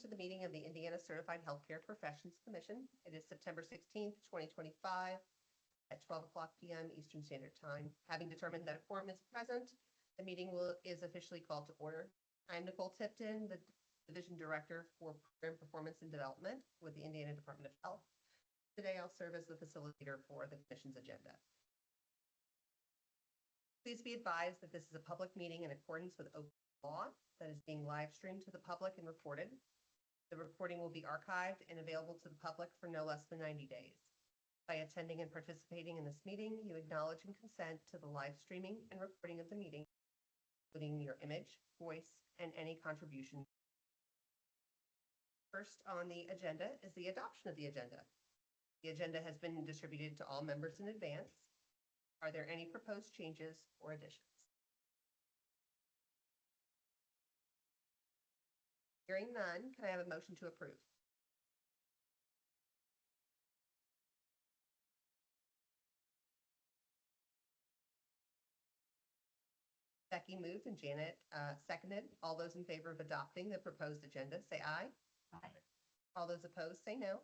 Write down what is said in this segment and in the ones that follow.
to the meeting of the Indiana Certified Healthcare Professions Commission. It is September 16th, 2025 at 12:00 p.m. Eastern Standard Time. Having determined that a quorum is present, the meeting is officially called to order. I'm Nicole Tipton, the Division Director for Program Performance and Development with the Indiana Department of Health. Today, I'll serve as the facilitator for the Commission's agenda. Please be advised that this is a public meeting in accordance with open law that is being live streamed to the public and recorded. The recording will be archived and available to the public for no less than 90 days. By attending and participating in this meeting, you acknowledge and consent to the live streaming and recording of the meeting, including your image, voice, and any contribution. First on the agenda is the adoption of the agenda. The agenda has been distributed to all members in advance. Are there any proposed changes or additions? Hearing none, can I have a motion to approve? Becky moved and Janet seconded. All those in favor of adopting the proposed agenda, say aye. Aye. All those opposed, say no.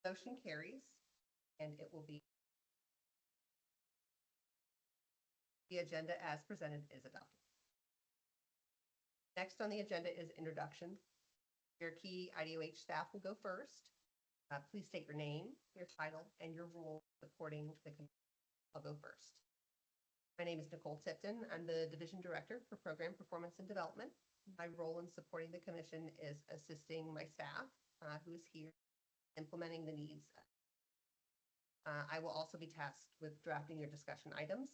Motion carries, and it will be the agenda as presented is adopted. Next on the agenda is introduction. Your key IDOH staff will go first. Please state your name, your title, and your role supporting the committee. I'll go first. My name is Nicole Tipton. I'm the Division Director for Program Performance and Development. My role in supporting the commission is assisting my staff who is here implementing the needs. I will also be tasked with drafting your discussion items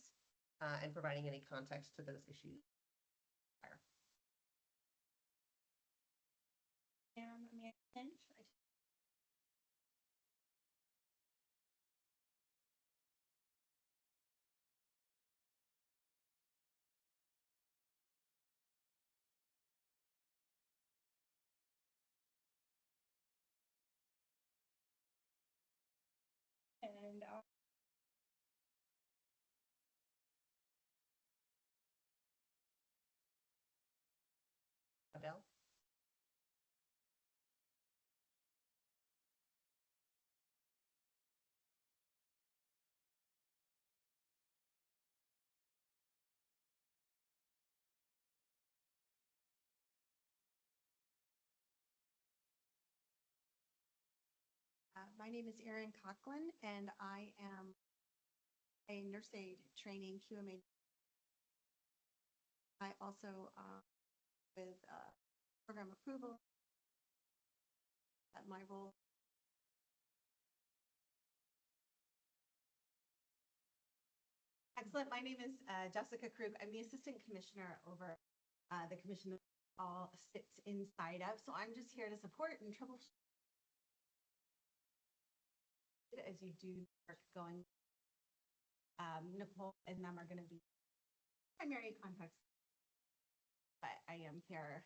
and providing any context to those issues. And Adele? My name is Erin Coughlin, and I am a nurse aid training QMA. I also with program approval at my role. Excellent. My name is Jessica Krug. I'm the Assistant Commissioner over the commission that all sits inside of. So I'm just here to support and troubleshoot as you do work going. Nicole and them are going to be primary contacts, but I am here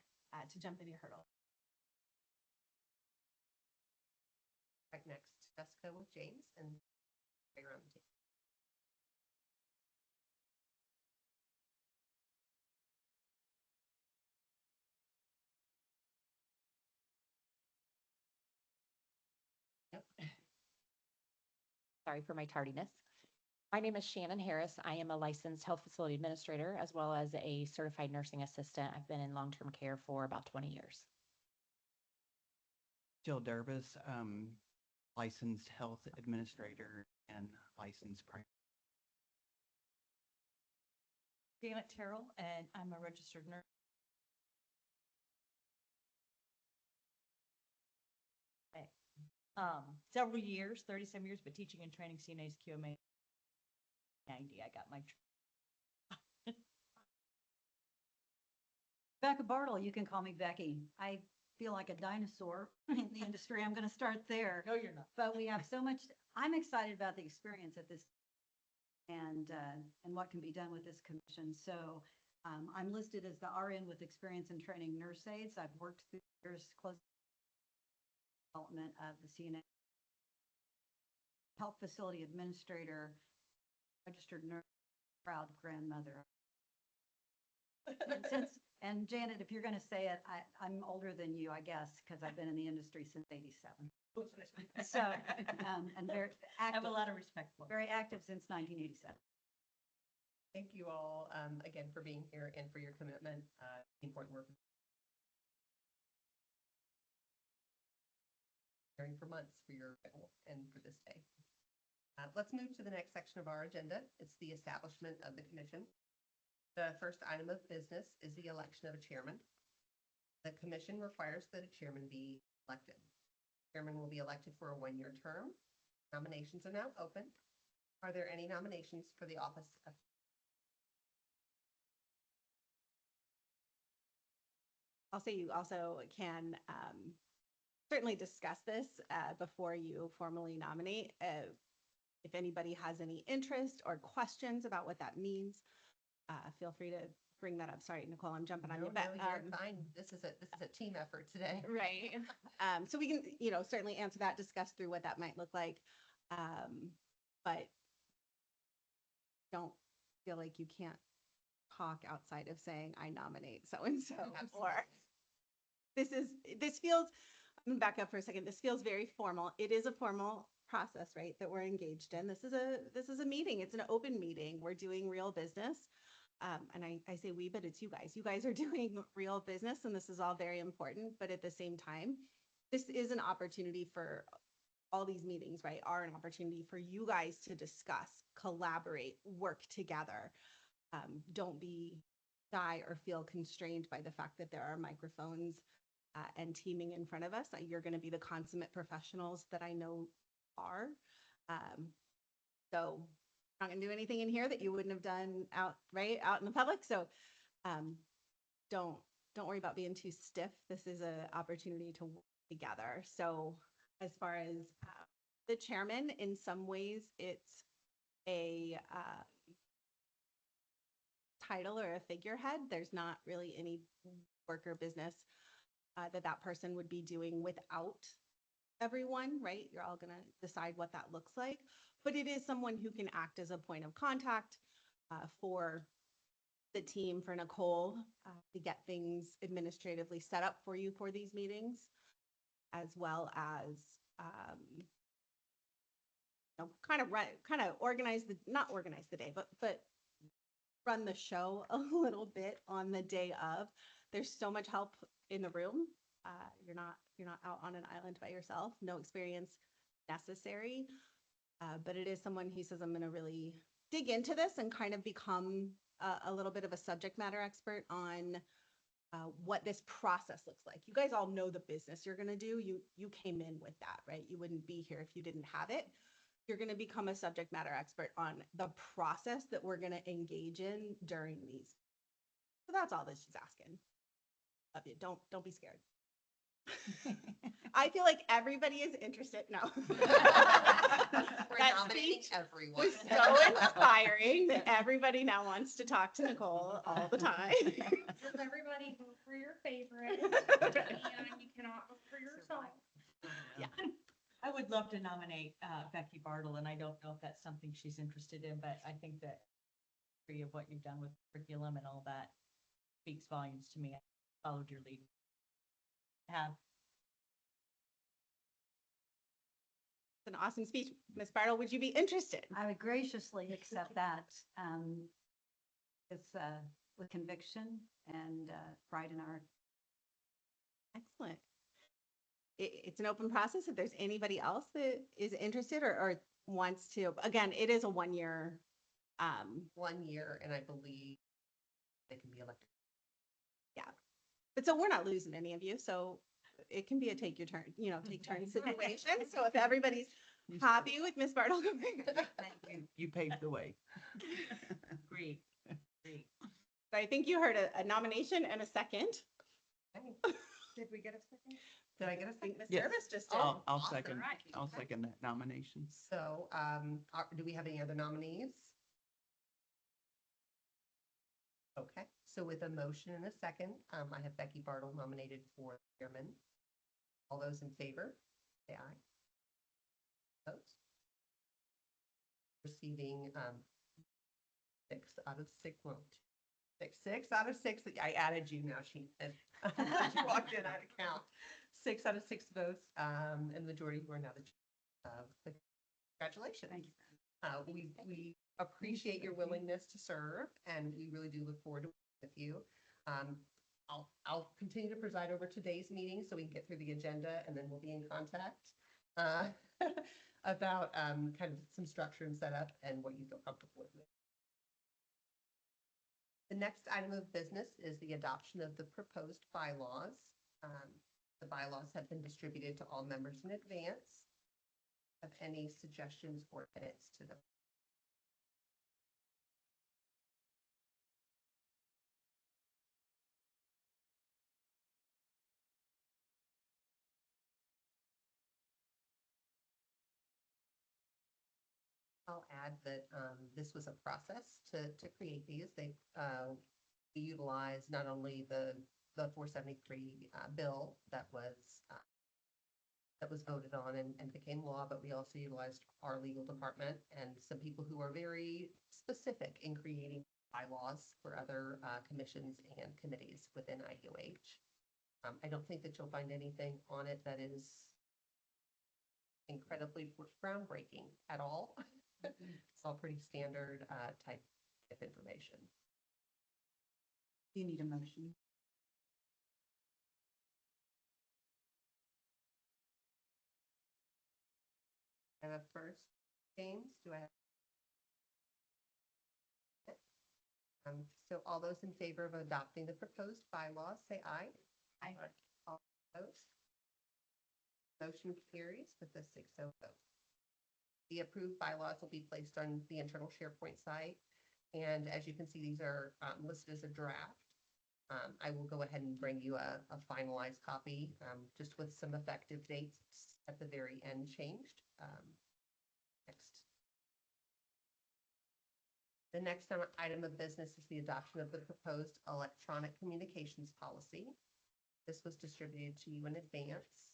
to jump any hurdle. Right next, Jessica with James and right around the table. Sorry for my tardiness. My name is Shannon Harris. I am a licensed health facility administrator as well as a certified nursing assistant. I've been in long-term care for about 20 years. Jill Durbus, licensed health administrator and licensed practitioner. Janet Terrell, and I'm a registered nurse. Several years, 30-some years, but teaching and training CNAs QMA 90. I got my. Becca Bartle, you can call me Becky. I feel like a dinosaur in the industry. I'm going to start there. No, you're not. But we have so much. I'm excited about the experience at this and what can be done with this commission. So I'm listed as the RN with experience in training nurse aides. I've worked through years close development of the CNA health facility administrator, registered nurse, proud grandmother. And Janet, if you're going to say it, I'm older than you, I guess, because I've been in the industry since 87. So, and very I have active, a lot of respect for it. very active since 1987. Thank you all, again, for being here and for your commitment, important work. Caring for months for your goal and for this day. Let's move to the next section of our agenda. It's the establishment of the commission. The first item of business is the election of a chairman. The commission requires that a chairman be elected. Chairman will be elected for a one-year term. Nominations are now open. Are there any nominations for the office of? I'll say you also can certainly discuss this before you formally nominate. If anybody has any interest or questions about what that means, feel free to bring that up. Sorry, Nicole, I'm jumping on No, you, but you're fine. This is a team effort today. right. So we can, certainly answer that, discuss through what that might look like. But don't feel like you can't talk outside of saying, I nominate so-and-so, or this feels, I'm gonna back up for a second. This feels very formal. It is a formal process, right, that we're engaged in. This is a meeting. It's an open meeting. We're doing real business. And I say we, but it's you guys. You guys are doing real business, and this is all very important. But at the same time, this is an opportunity for all these meetings, right, are an opportunity for you guys to discuss, collaborate, work together. Don't be shy or feel constrained by the fact that there are microphones and teaming in front of us. You're going to be the consummate professionals that I know are. So I'm not going to do anything in here that you wouldn't have done out in the public. So don't worry about being too stiff. This is an opportunity to work together. So as far as the chairman, in some ways, it's a title or a figurehead. There's not really any work or business that person would be doing without everyone, right? You're all going to decide what that looks like. But it is someone who can act as a point of contact for the team, for Nicole, to get things administratively set up for you for these meetings, as well as kind of not organize the day, but run the show a little bit on the day of. There's so much help in the room. You're not out on an island by yourself. No experience necessary. But it is someone who says, I'm going to really dig into this and kind of become a little bit of a subject matter expert on what this process looks like. You guys all know the business you're going to do. You came in with that, right? You wouldn't be here if you didn't have it. You're going to become a subject matter expert on the process that we're going to engage in during these. So that's all that she's asking of you. Don't be scared. I feel like everybody is interested. No. We're That nominating speech everyone. was so inspiring that everybody now wants to talk to Nicole all the time. Does everybody vote for your favorite? And you cannot vote for yourself. Yeah. I would love to nominate Becky Bartle, and I don't know if that's something she's interested in, but I think that of what you've done with curriculum and all that speaks volumes to me. I followed your lead. Have It's an awesome speech. Ms. Bartle, would you be interested? I would graciously accept that with conviction and pride in our. Excellent. It's an open process. If there's anybody else that is interested or wants to, again, it is a 1 year. 1 year, and I believe they can be elected. Yeah. But so we're not losing any of you. So it can be a take your turn, take turns situation. So if everybody's happy with Ms. Bartle, You paved the way. great, great. I think you heard a nomination and a second. Did we get a second? Did I get a I think second? Ms. Yes. Service just did. Oh, I'll awesome. second, Right. I'll second that nomination. So, do we have any other nominees? Okay, so with a motion and a second, I have Becky Bartle nominated for chairman. All those in favor, say aye. Opposed? Receiving 6 out of 6 votes. Six out of six, I added you now, she, you walked in, I had to count. 6 out of 6 votes, and the majority who are now the, congratulations. Thank you. We appreciate your willingness to serve, and we really do look forward to working with you. I'll continue to preside over today's meeting so we can get through the agenda, and then we'll be in contact about kind of some structure and setup and what you feel comfortable with. The next item of business is the adoption of the proposed bylaws. The bylaws have been distributed to all members in advance. Have any suggestions or edits to them? I'll add that this was a process to create these. We utilized not only the 473 bill that was voted on and became law, but we also utilized our legal department and some people who are very specific in creating bylaws for other commissions and committees within IUH. I don't think that you'll find anything on it that is incredibly groundbreaking at all. It's all pretty standard type of information. Do you need a motion? I have a first, James, do I have? So all those in favor of adopting the proposed bylaws, say aye. Aye. All opposed? Motion carries with a 6-0 vote. The approved bylaws will be placed on the internal SharePoint site. And as you can see, these are listed as a draft. I will go ahead and bring you a finalized copy, just with some effective dates at the very end changed. Next. The next item of business is the adoption of the proposed electronic communications policy. This was distributed to you in advance.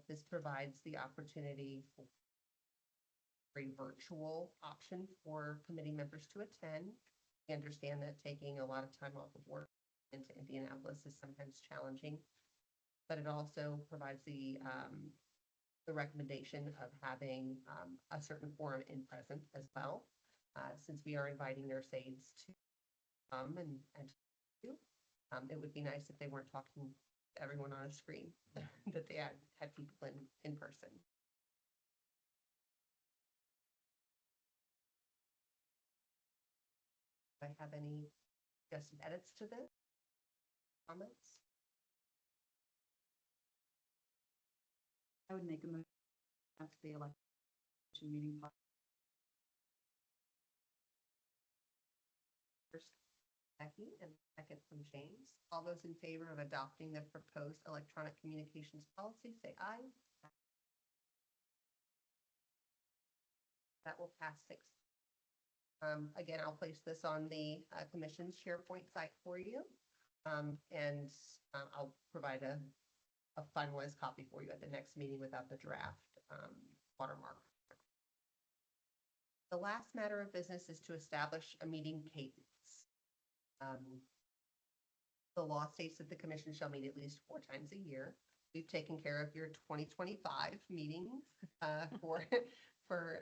This provides the opportunity for a virtual option for committee members to attend. We understand that taking a lot of time off of work into Indianapolis is sometimes challenging, but it also provides the recommendation of having a certain forum in present as well, since we are inviting nurse aides to come and do. It would be nice if they weren't talking to everyone on a screen, that they had people in person. Do I have any suggested edits to this? Comments? I would make a motion after the election meeting. First, Becky, and second from James. All those in favor of adopting the proposed electronic communications policy, say aye. That will pass 6. Again, I'll place this on the commission's SharePoint site for you. And I'll provide a finalized copy for you at the next meeting without the draft watermark. The last matter of business is to establish a meeting cadence. The law states that the commission shall meet at least 4 times a year. We've taken care of your 2025 meetings for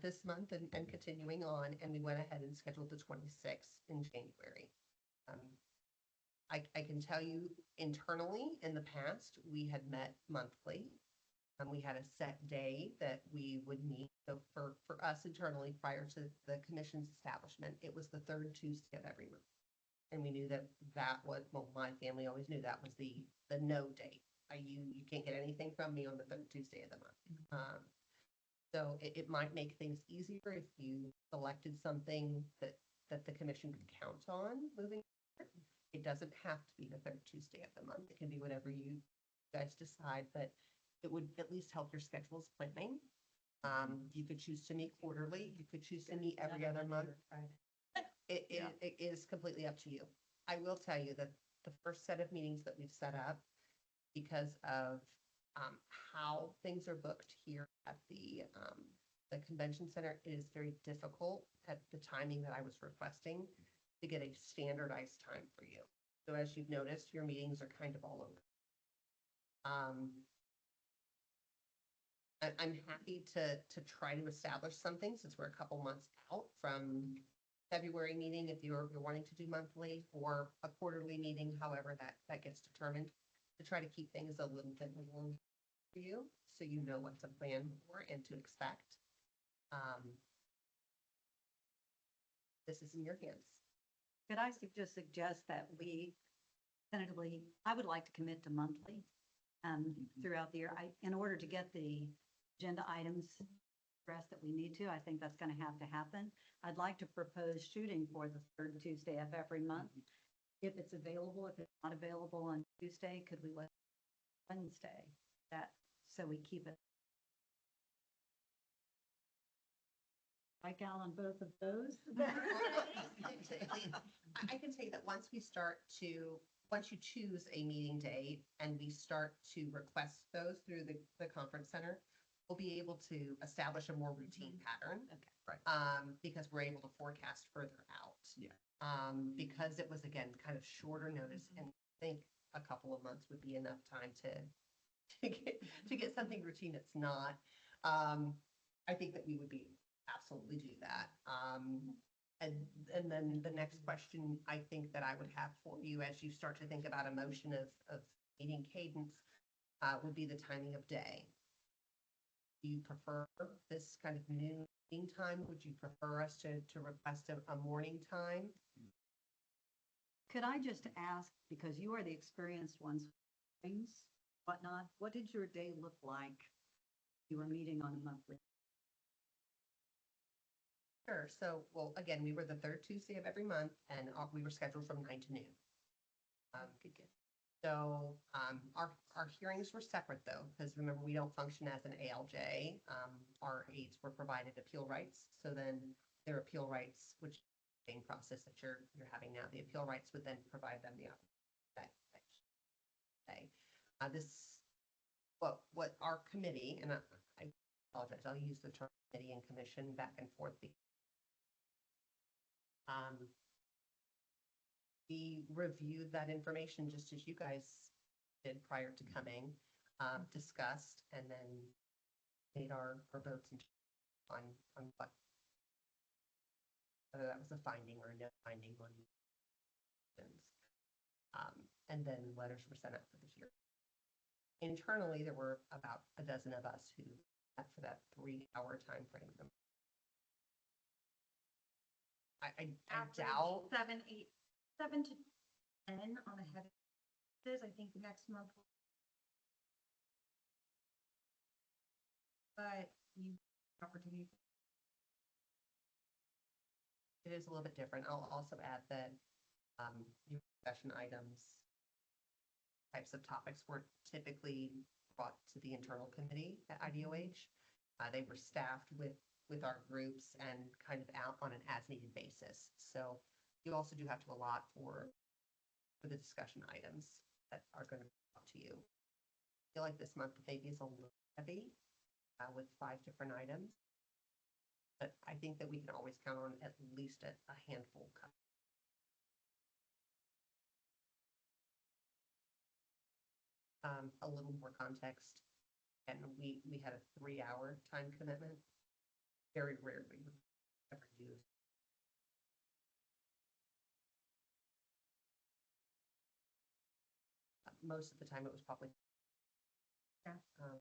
this month and continuing on, and we went ahead and scheduled the 26th in January. I can tell you internally in the past, we had met monthly. And we had a set day that we would meet. So for us internally, prior to the commission's establishment, it was the 3rd Tuesday of every month. And we knew that was, well, my family always knew that was the no date. You can't get anything from me on the 3rd Tuesday of the month. So it might make things easier if you selected something that the commission could count on moving forward. It doesn't have to be the 3rd Tuesday of the month. It can be whatever you guys decide, but it would at least help your schedules planning. You could choose to meet quarterly. You could choose to meet every other month. It is completely up to you. I will tell you that the first set of meetings that we've set up, because of how things are booked here at the convention center, it is very difficult at the timing that I was requesting to get a standardized time for you. So as you've noticed, your meetings are kind of all over. I'm happy to try to establish something since we're a couple months out from February meeting, if you're wanting to do monthly or a quarterly meeting, however that gets determined, to try to keep things a little bit more for you, so you know what to plan for and to expect. This is in your hands. Could I just suggest that we tentatively, I would like to commit to monthly throughout the year. In order to get the agenda items addressed that we need to, I think that's going to happen. I'd like to propose shooting for the third Tuesday of every month. If it's available, if it's not available on Tuesday, could we let Wednesday so we keep it? Like Al on both of those? I can say that once you choose a meeting date and we start to request those through the conference center, we'll be able to establish a more routine pattern. Okay. Right. Because we're able to forecast further out. Yeah. Because it was, again, kind of shorter notice, and I think a couple of months would be enough time to get something routine that's not. I think that we would absolutely do that. And then the next question I think that I would have for you as you start to think about a motion of meeting cadence would be the timing of day. Do you prefer this kind of noon time? Would you prefer us to request a morning time? Could I just ask, because you are the experienced ones, things, whatnot, what did your day look like? You were meeting on a monthly. Sure. So, well, again, we were the third Tuesday of every month, and we were scheduled from 9 to noon. So our hearings were separate though, because remember, we don't function as an ALJ. Our aides were provided appeal rights. So then their appeal rights, which is the same process that you're having now, the appeal rights would then provide them the opportunity that day. What our committee, and I apologize, I'll use the term committee and commission back and forth. We reviewed that information just as you guys did prior to coming, discussed, and then made our votes on what, whether that was a finding or no finding on. And then letters were sent out for this year. Internally, there were about a dozen of us who met for that 3-hour time frame. I doubt. 7 to 10 on a heavy basis. I think next month. But you opportunity. It is a little bit different. I'll also add that your discussion items, types of topics weren't typically brought to the internal committee at IDOH. They were staffed with our groups and kind of out on an as-needed basis. So you also do have to allot for the discussion items that are going to be brought to you. I feel like this month maybe is a little heavy with 5 different items. But I think that we can always count on at least a handful. A little more context, and we had a 3-hour time commitment. Very rarely would ever use. Most of the time, it was probably. Yeah.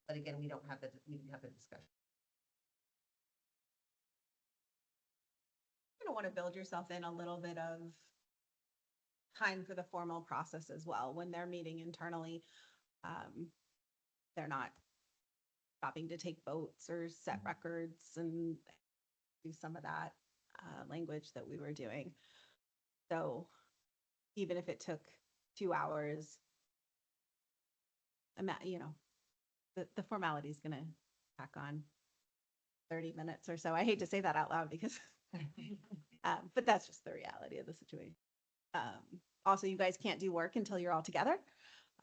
But again, we didn't have the discussion. You're gonna want to build yourself in a little bit of time for the formal process as well. When they're meeting internally, they're not stopping to take votes or set records and do some of that language that we were doing. So even if it took 2 hours, the formality is going to tack on 30 minutes or so. I hate to say that out loud because, but that's just the reality of the situation. Also, you guys can't do work until you're all together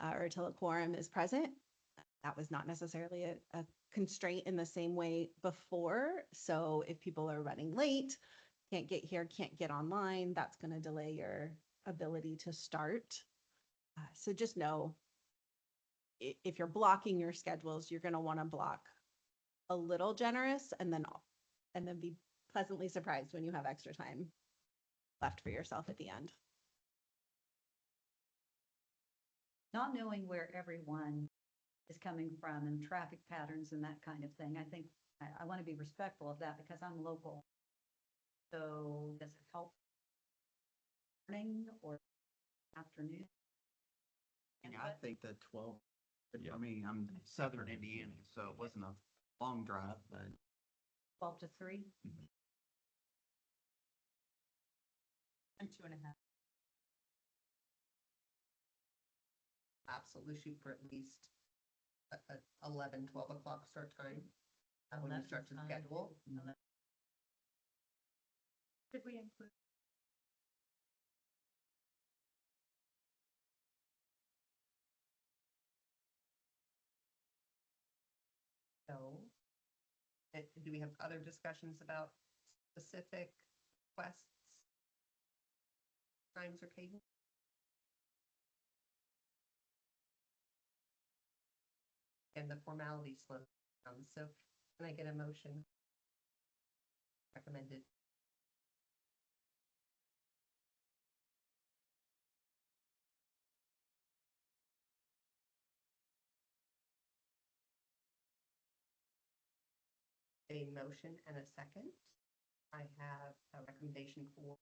or until a quorum is present. That was not necessarily a constraint in the same way before. So if people are running late, can't get here, can't get online, that's going to delay your ability to start. So just know if you're blocking your schedules, you're going to want to block a little generous and then be pleasantly surprised when you have extra time left for yourself at the end. Not knowing where everyone is coming from and traffic patterns and that kind of thing, I think I want to be respectful of that because I'm local. So does it help morning or afternoon? Yeah, I think the 12, for me, I'm southern Indiana, so it wasn't a long drive, but 12 to 3? I'm 2.5. Absolutely shoot for at least a 11, 12 o'clock start time. When you 11 start to time. schedule. Did we include? So, do we have other discussions about specific requests? Times or cadence? And the formalities slow down, so can I get a motion? Recommended. A motion and a second. I have a recommendation for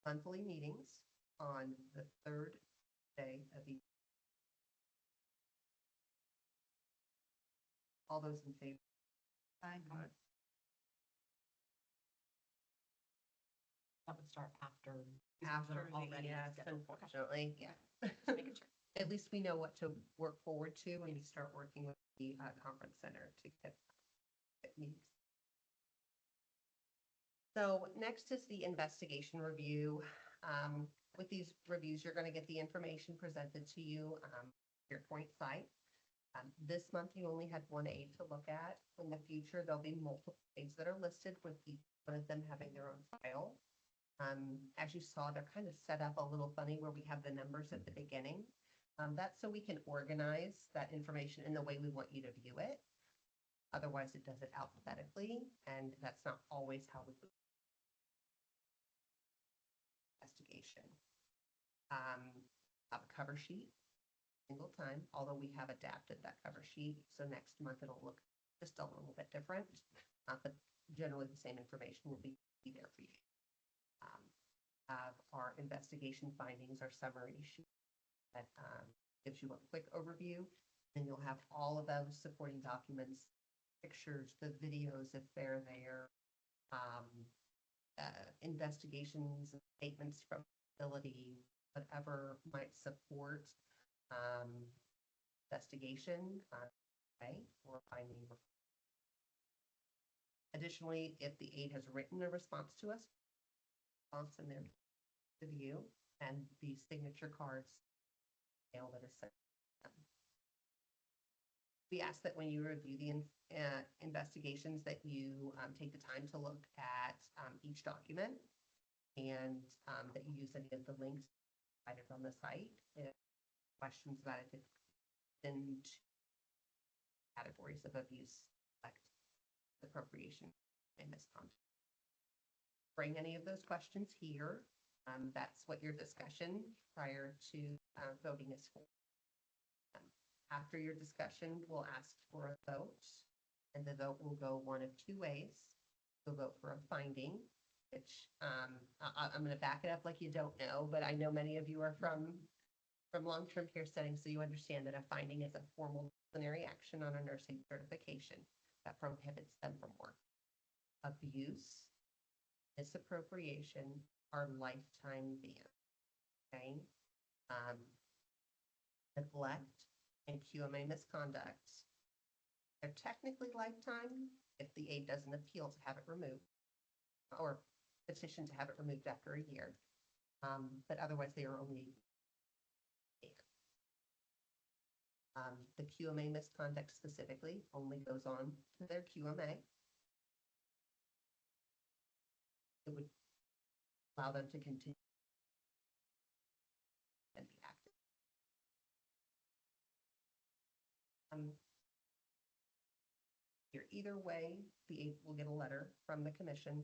monthly meetings on the third day of each. All those in favor? That would start after. After already yes, scheduled. unfortunately, yeah. Making sure. At least we know what to work forward to when we start working with the conference center to get meetings. So next is the investigation review. With these reviews, you're going to get the information presented to you, your point site. This month, you only had one aid to look at. In the future, there'll be multiple aids that are listed with each one of them having their own file. As you saw, they're kind of set up a little funny where we have the numbers at the beginning. That's so we can organize that information in the way we want you to view it. Otherwise, it does it alphabetically, and that's not always how we do investigation. Have a cover sheet single time, although we have adapted that cover sheet. So next month it'll look just a little bit different, but generally the same information will be there for you. Have our investigation findings, our summary sheet that gives you a quick overview. Then you'll have all of those supporting documents, pictures, the videos if they're there, investigations, statements from facility, whatever might support investigation, or finding. Additionally, if the aide has written a response to us, response in their to view, and the signature cards that is sent. We ask that when you review the investigations that you take the time to look at each document and that you use any of the links provided on the site. If questions about it in categories of abuse, like appropriation and misconduct. Bring any of those questions here. That's what your discussion prior to voting is for. After your discussion, we'll ask for a vote, and the vote will go one of two ways. We'll vote for a finding, which I'm going to back it up like you don't know, but I know many of you are from long-term care settings, so you understand that a finding is a formal disciplinary action on a nursing certification that prohibits them from work. Abuse, misappropriation, are lifetime ban. Okay, neglect and QMA misconduct. They're technically lifetime if the aide doesn't appeal to have it removed or petition to have it removed after a year. But otherwise they are only the QMA misconduct specifically only goes on to their QMA. It would allow them to continue and be active. Either way, we'll get a letter from the commission.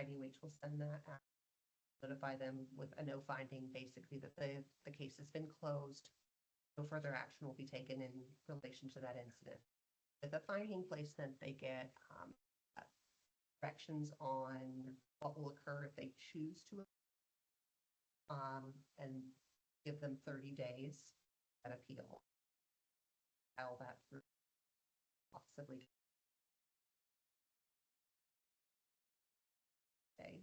IDOH will send that out, notify them with a no finding, basically that the case has been closed. No further action will be taken in relation to that incident. With a finding placement, they get directions on what will occur if they choose to and give them 30 days at appeal. File that through possibly day.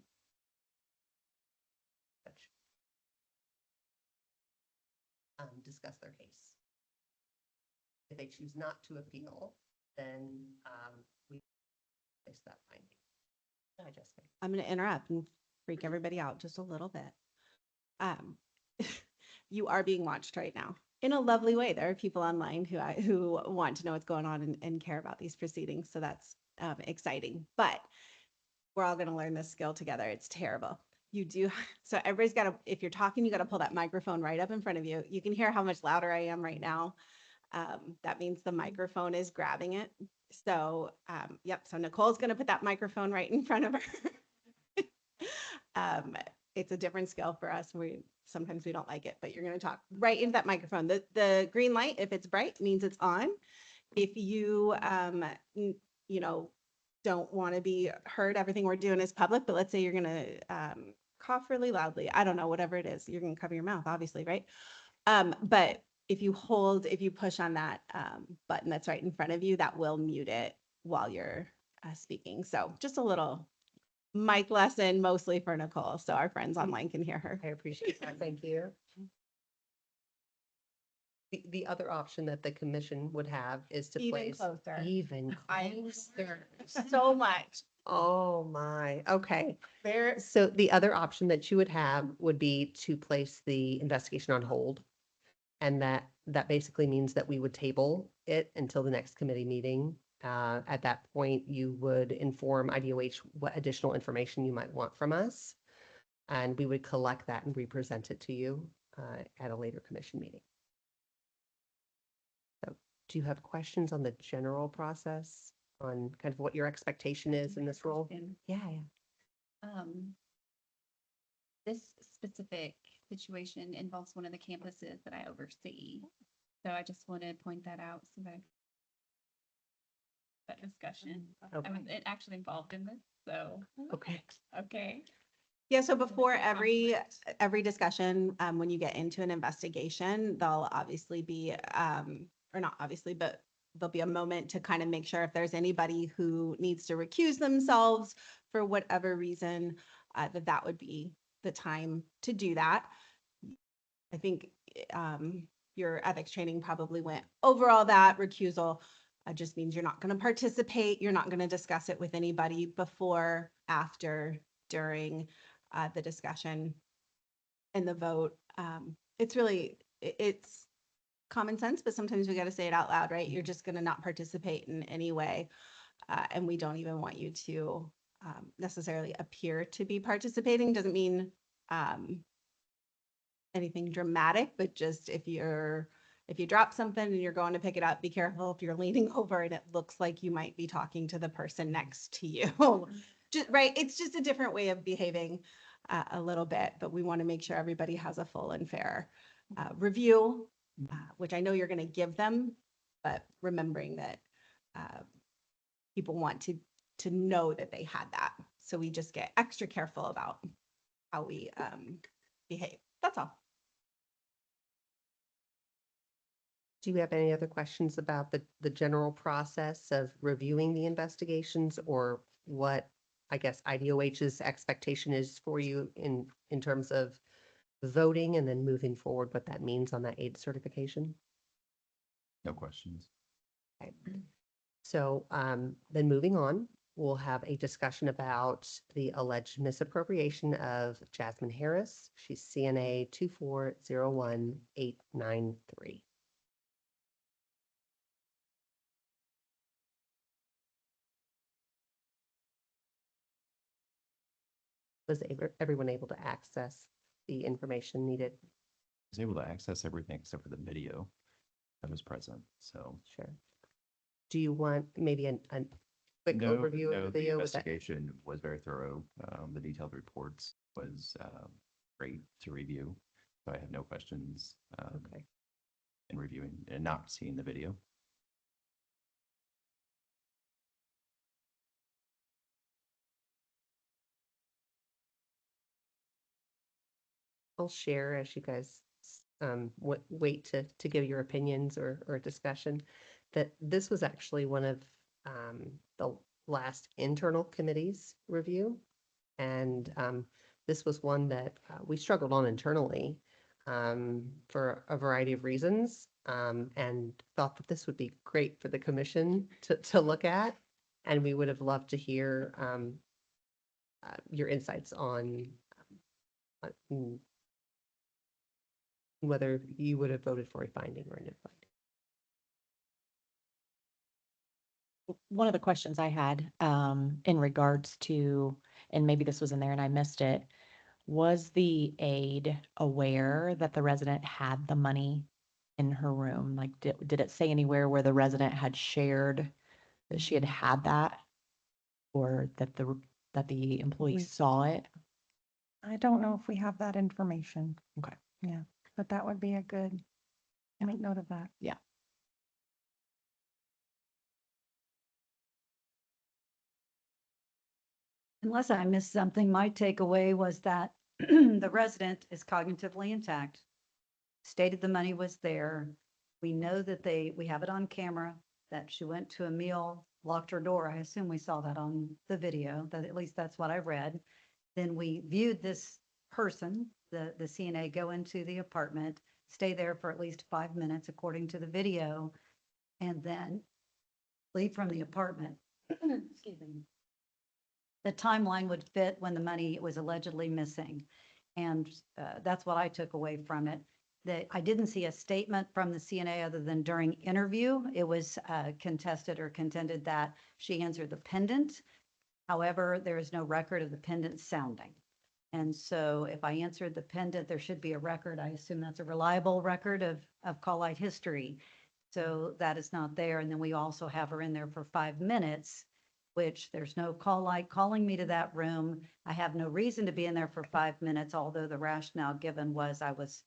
Discuss their case. If they choose not to appeal, then we place that finding. Hi, Jessica. I'm going to interrupt and freak everybody out just a little bit. You are being watched right now in a lovely way. There are people online who want to know what's going on and care about these proceedings. So that's exciting, but we're all going to learn this skill together. It's terrible. You do. So everybody's got to, if you're talking, you got to pull that microphone right up in front of you. You can hear how much louder I am right now. That means the microphone is grabbing it. So, yep. So Nicole's going to put that microphone right in front of her. It's a different skill for us. Sometimes we don't like it, but you're going to talk right into that microphone. The green light, if it's bright, means it's on. If you, don't want to be heard, everything we're doing is public, but let's say you're going to cough really loudly. I don't know, whatever it is, you're going to cover your mouth, obviously, right? But if you push on that button that's right in front of you, that will mute it while you're speaking. So just a little mic lesson, mostly for Nicole, so our friends online can hear her. I appreciate that. Thank you. The other option that the commission would have is to Even place closer. even I closer. so much. Oh my, okay. So the other option that you would have would be to place the investigation on hold. And that basically means that we would table it until the next committee meeting. At that point, you would inform IDOH what additional information you might want from us. And we would collect that and represent it to you at a later commission meeting. So do you have questions on the general process, on kind of what your expectation is in this role? Yeah. This specific situation involves one of the campuses that I oversee. So I just want to point that out so that discussion. I Okay. was actually involved in this, so, Okay. okay. Yeah, so before every discussion, when you get into an investigation, there'll obviously be, or not obviously, but there'll be a moment to kind of make sure if there's anybody who needs to recuse themselves for whatever reason, that would be the time to do that. I think your ethics training probably went over all that. Recusal just means you're not going to participate. You're not going to discuss it with anybody before, after, during the discussion and the vote. It's common sense, but sometimes we got to say it out loud, right? You're just going to not participate in any way. And we don't even want you to necessarily appear to be participating. Doesn't mean anything dramatic, but just if you drop something and you're going to pick it up, be careful if you're leaning over and it looks like you might be talking to the person next to you. Just, right. It's just a different way of behaving a little bit, but we want to make sure everybody has a full and fair review, which I know you're going to give them, but remembering that people want to know that they had that. So we just get extra careful about how we behave. That's all. Do you have any other questions about the general process of reviewing the investigations, or what, I guess, IDOH's expectation is for you in terms of voting and then moving forward, what that means on that AIDS certification? No questions. Okay. So then moving on, we'll have a discussion about the alleged misappropriation of Jasmine Harris. She's CNA 2401893. Was everyone able to access the information needed? Was able to access everything except for the video that was present, so. Sure. Do you want maybe a quick No, overview no, of the the video? Was that- investigation was very thorough. The detailed reports was great to review. So I have no questions Okay. in reviewing and not seeing the video. I'll share as you guys wait to give your opinions or discussion, that this was actually one of the last internal committees review. And this was one that we struggled on internally for a variety of reasons, and thought that this would be great for the commission to look at. And we would have loved to hear your insights on whether you would have voted for a finding or a no finding. One of the questions I had in regards to, and maybe this was in there and I missed it, was the aide aware that the resident had the money in her room? Like, did it say anywhere where the resident had shared that she had that? Or that the employee saw it? I don't know if we have that information. Okay. Yeah, but that would be a good, make note of that. Unless I missed something, my takeaway was that the resident is cognitively intact, stated the money was there. We know that we have it on camera, that she went to a meal, locked her door. I assume we saw that on the video, that at least that's what I read. Then we viewed this person, the CNA, go into the apartment, stay there for at least 5 minutes according to the video, and then leave from the apartment. Excuse me. The timeline would fit when the money was allegedly missing. And that's what I took away from it. That I didn't see a statement from the CNA other than during interview. It was contested or contended that she answered the pendant. However, there is no record of the pendant sounding. And so if I answered the pendant, there should be a record. I assume that's a reliable record of call light history. So that is not there. And then we also have her in there for 5 minutes, which there's no call light calling me to that room. I have no reason to be in there for 5 minutes, although the rationale given was I was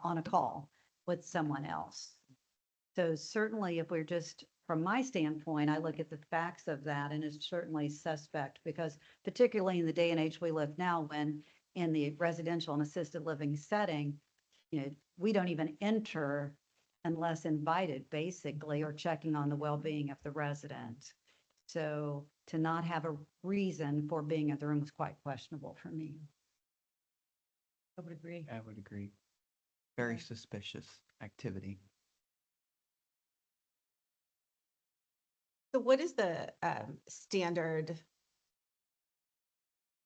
on a call with someone else. So certainly if we're just, from my standpoint, I look at the facts of that and it's certainly suspect, because particularly in the day and age we live now, when in the residential and assisted living setting, we don't even enter unless invited, basically, or checking on the well-being of the resident. So to not have a reason for being in the room was quite questionable for me. I would agree. I would agree. Very suspicious activity. So what is the standard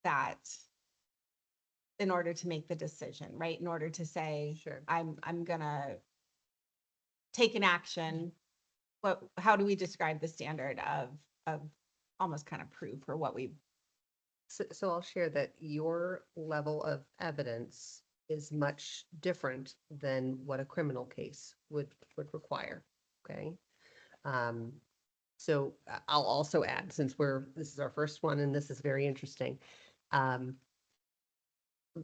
that in order to make the decision, right? In order to say, Sure. I'm gonna take an action, how do we describe the standard of almost kind of proof for what we, So I'll share that your level of evidence is much different than what a criminal case would require, okay? So I'll also add, since this is our first one and this is very interesting,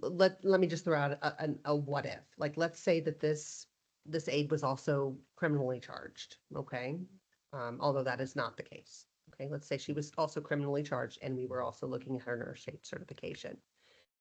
let me just throw out a what if. Like, let's say that this aide was also criminally charged, okay? Although that is not the case. Okay, let's say she was also criminally charged and we were also looking at her nurse aide certification.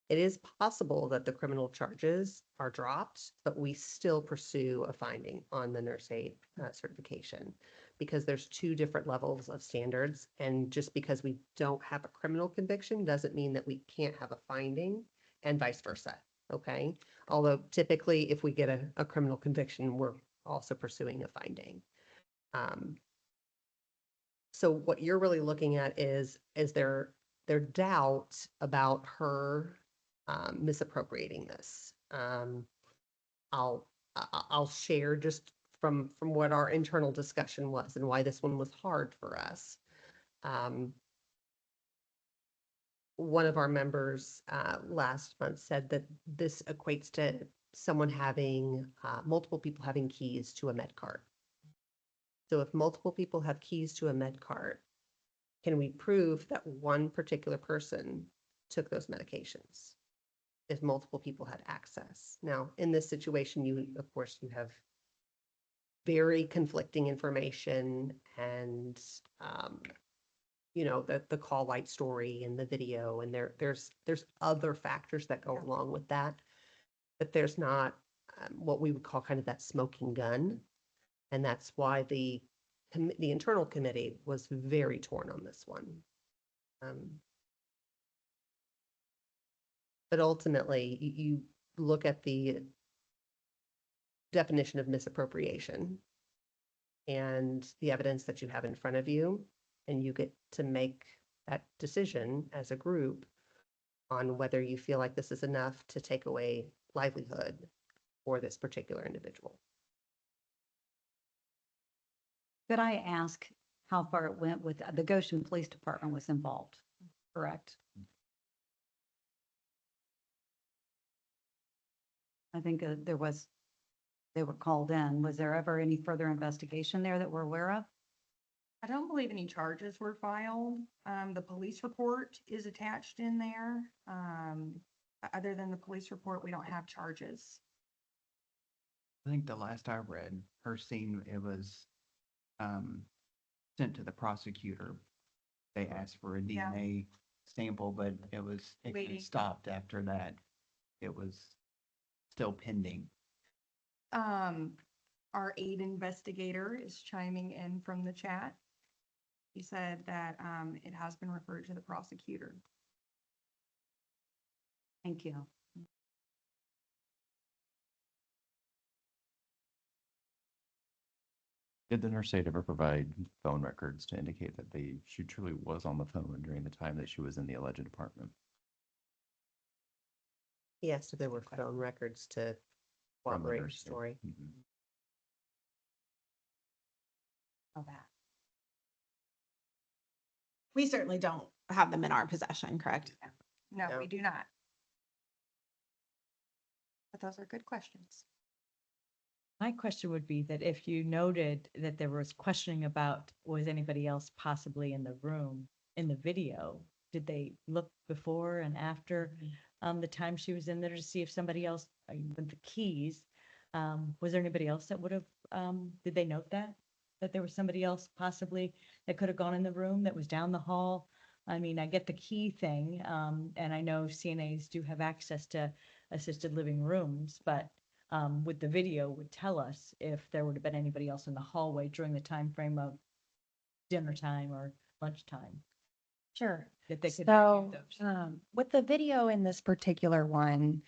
It is possible that the criminal charges are dropped, but we still pursue a finding on the nurse aide certification, because there's 2 different levels of standards. And just because we don't have a criminal conviction doesn't mean that we can't have a finding, and vice versa. Okay, although typically if we get a criminal conviction, we're also pursuing a finding. So what you're really looking at is there doubt about her misappropriating this. I'll share just from what our internal discussion was and why this one was hard for us. one of our members last month said that this equates to someone having, multiple people having keys to a med cart. So if multiple people have keys to a med cart, can we prove that one particular person took those medications? If multiple people had access. Now, in this situation, of course, you have very conflicting information and, the call light story and the video, and there's other factors that go along with that. But there's not, what we would call kind of that smoking gun. And that's why the internal committee was very torn on this one. But ultimately, you look at the definition of misappropriation and the evidence that you have in front of you, and you get to make that decision as a group on whether you feel like this is enough to take away livelihood for this particular individual. Could I ask how far it went with, the Goshen Police Department was involved, correct? I think they were called in. Was there ever any further investigation there that we're aware of? I don't believe any charges were filed. The police report is attached in there. Other than the police report, we don't have charges. I think the last I read, her scene, it was sent to the prosecutor. They asked for a Yeah. DNA sample, but it Waiting. stopped after that. It was still pending. Our aid investigator is chiming in from the chat. He said that, it has been referred to the prosecutor. Thank you. Did the nurse aide ever provide phone records to indicate that she truly was on the phone during the time that she was in the alleged apartment? He asked if there were phone records to From the corroborate her nurse aide. story. Mhm. Oh, that. We certainly don't have them in our possession, correct? No, No. we do not. But those are good questions. My question would be that if you noted that there was questioning about, was anybody else possibly in the room, in the video? Did they look before and after the time she was in there to see if somebody else, with the keys, was there anybody else that would have, did they note that? That there was somebody else possibly that could have gone in the room that was down the hall? I mean, I get the key thing, and I know CNAs do have access to assisted living rooms, but with the video would tell us if there would have been anybody else in the hallway during the time frame of dinner time or lunchtime Sure. that they could So, review those. with the video in this particular one,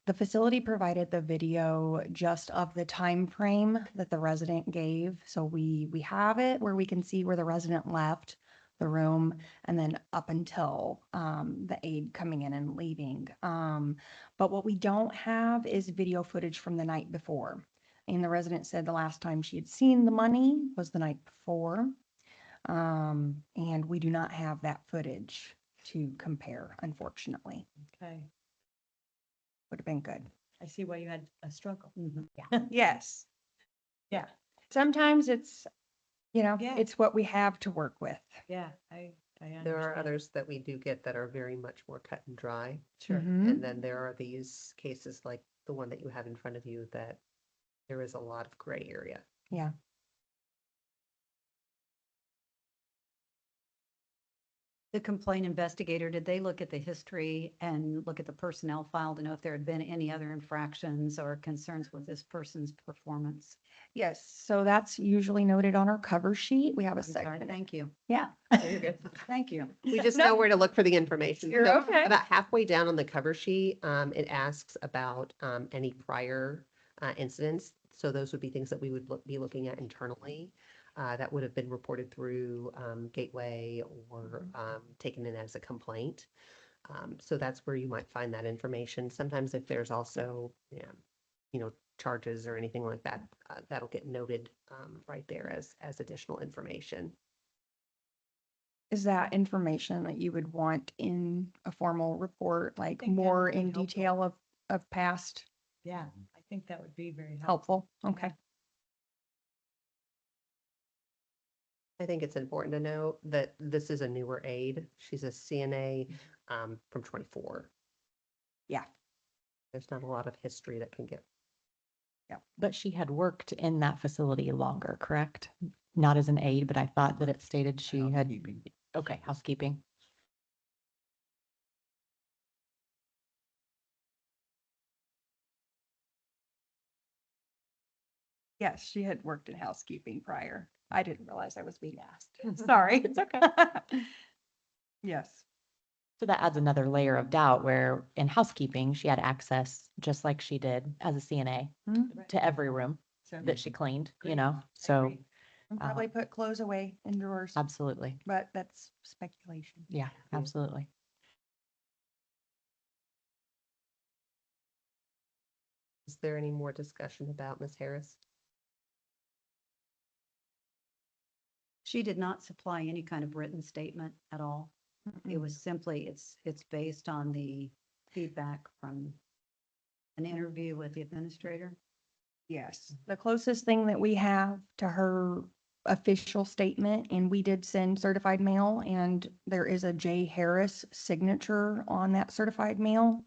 the facility provided the video just of the time frame that the resident gave. So we have it where we can see where the resident left the room and then up until the aide coming in and leaving. But what we don't have is video footage from the night before. And the resident said the last time she had seen the money was the night before. And we do not have that footage to compare, unfortunately. Okay, Would have been good. I see why you had a struggle. Yes. Yeah. Sometimes it's, Yeah. it's what we have to work with. Yeah, I understand. There are others that we do get that are very much more cut and dry. Sure. Mhm. And then there are these cases like the one that you have in front of you that there is a lot of gray area. Yeah. The complaint investigator, did they look at the history and look at the personnel file to know if there had been any other infractions or concerns with this person's performance? Yes, so that's usually noted on our cover sheet. We have a I'm sorry, section. thank you. Yeah. You're good. Thank you. We just know where to look for the information. You're So okay. About halfway down on the cover sheet, it asks about any prior incidents. So those would be things that we would be looking at internally that would have been reported through Gateway or taken in as a complaint. So that's where you might find that information. Sometimes if there's also, charges or anything like that, that'll get noted right there as additional information. Is that information that you would want in a formal report, like think that more would be in helpful. detail of past Yeah, I think that would be very helpful. helpful? Okay. I think it's important to note that this is a newer aide. She's a CNA from 24. Yeah. There's not a lot of history that can get. But she had worked in that facility longer, correct? Not as an aide, but I thought that it stated she had, Housekeeping. okay, housekeeping. Yes, she had worked in housekeeping prior. I didn't realize I was being asked. Sorry. It's okay. Yes. So that adds another layer of doubt where in housekeeping, she had access, just like she did as a CNA, Mhm. to every room So, that she cleaned, you Agreed. know? I So agree. And probably put clothes away in drawers, absolutely. but that's speculation. Yeah, absolutely. Is there any more discussion about Ms. Harris? She did not supply any kind of written statement at all. It was simply, it's based on the feedback from an interview with the administrator. Yes, the closest thing that we have to her official statement, and we did send certified mail, and there is a J. Harris signature on that certified mail,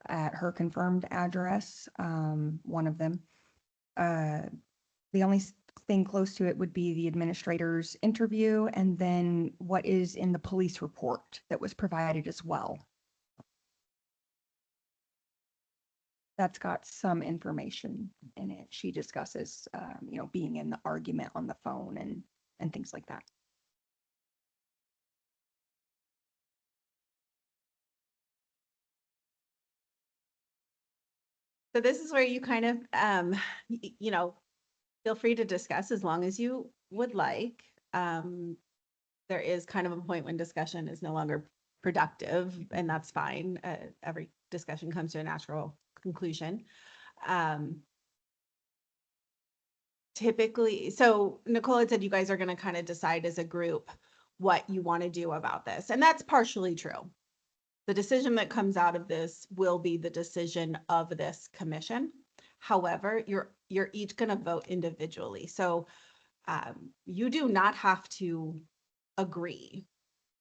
at her confirmed address, one of them. The only thing close to it would be the administrator's interview, and then what is in the police report that was provided as well. That's got some information in it. She discusses, being in the argument on the phone and things like that. So this is where you kind of, feel free to discuss as long as you would like. There is kind of a point when discussion is no longer productive, and that's fine. Every discussion comes to a natural conclusion. Typically, so Nicole had said you guys are going to kind of decide as a group what you want to do about this, and that's partially true. The decision that comes out of this will be the decision of this commission. However, you're each going to vote individually. So you do not have to agree,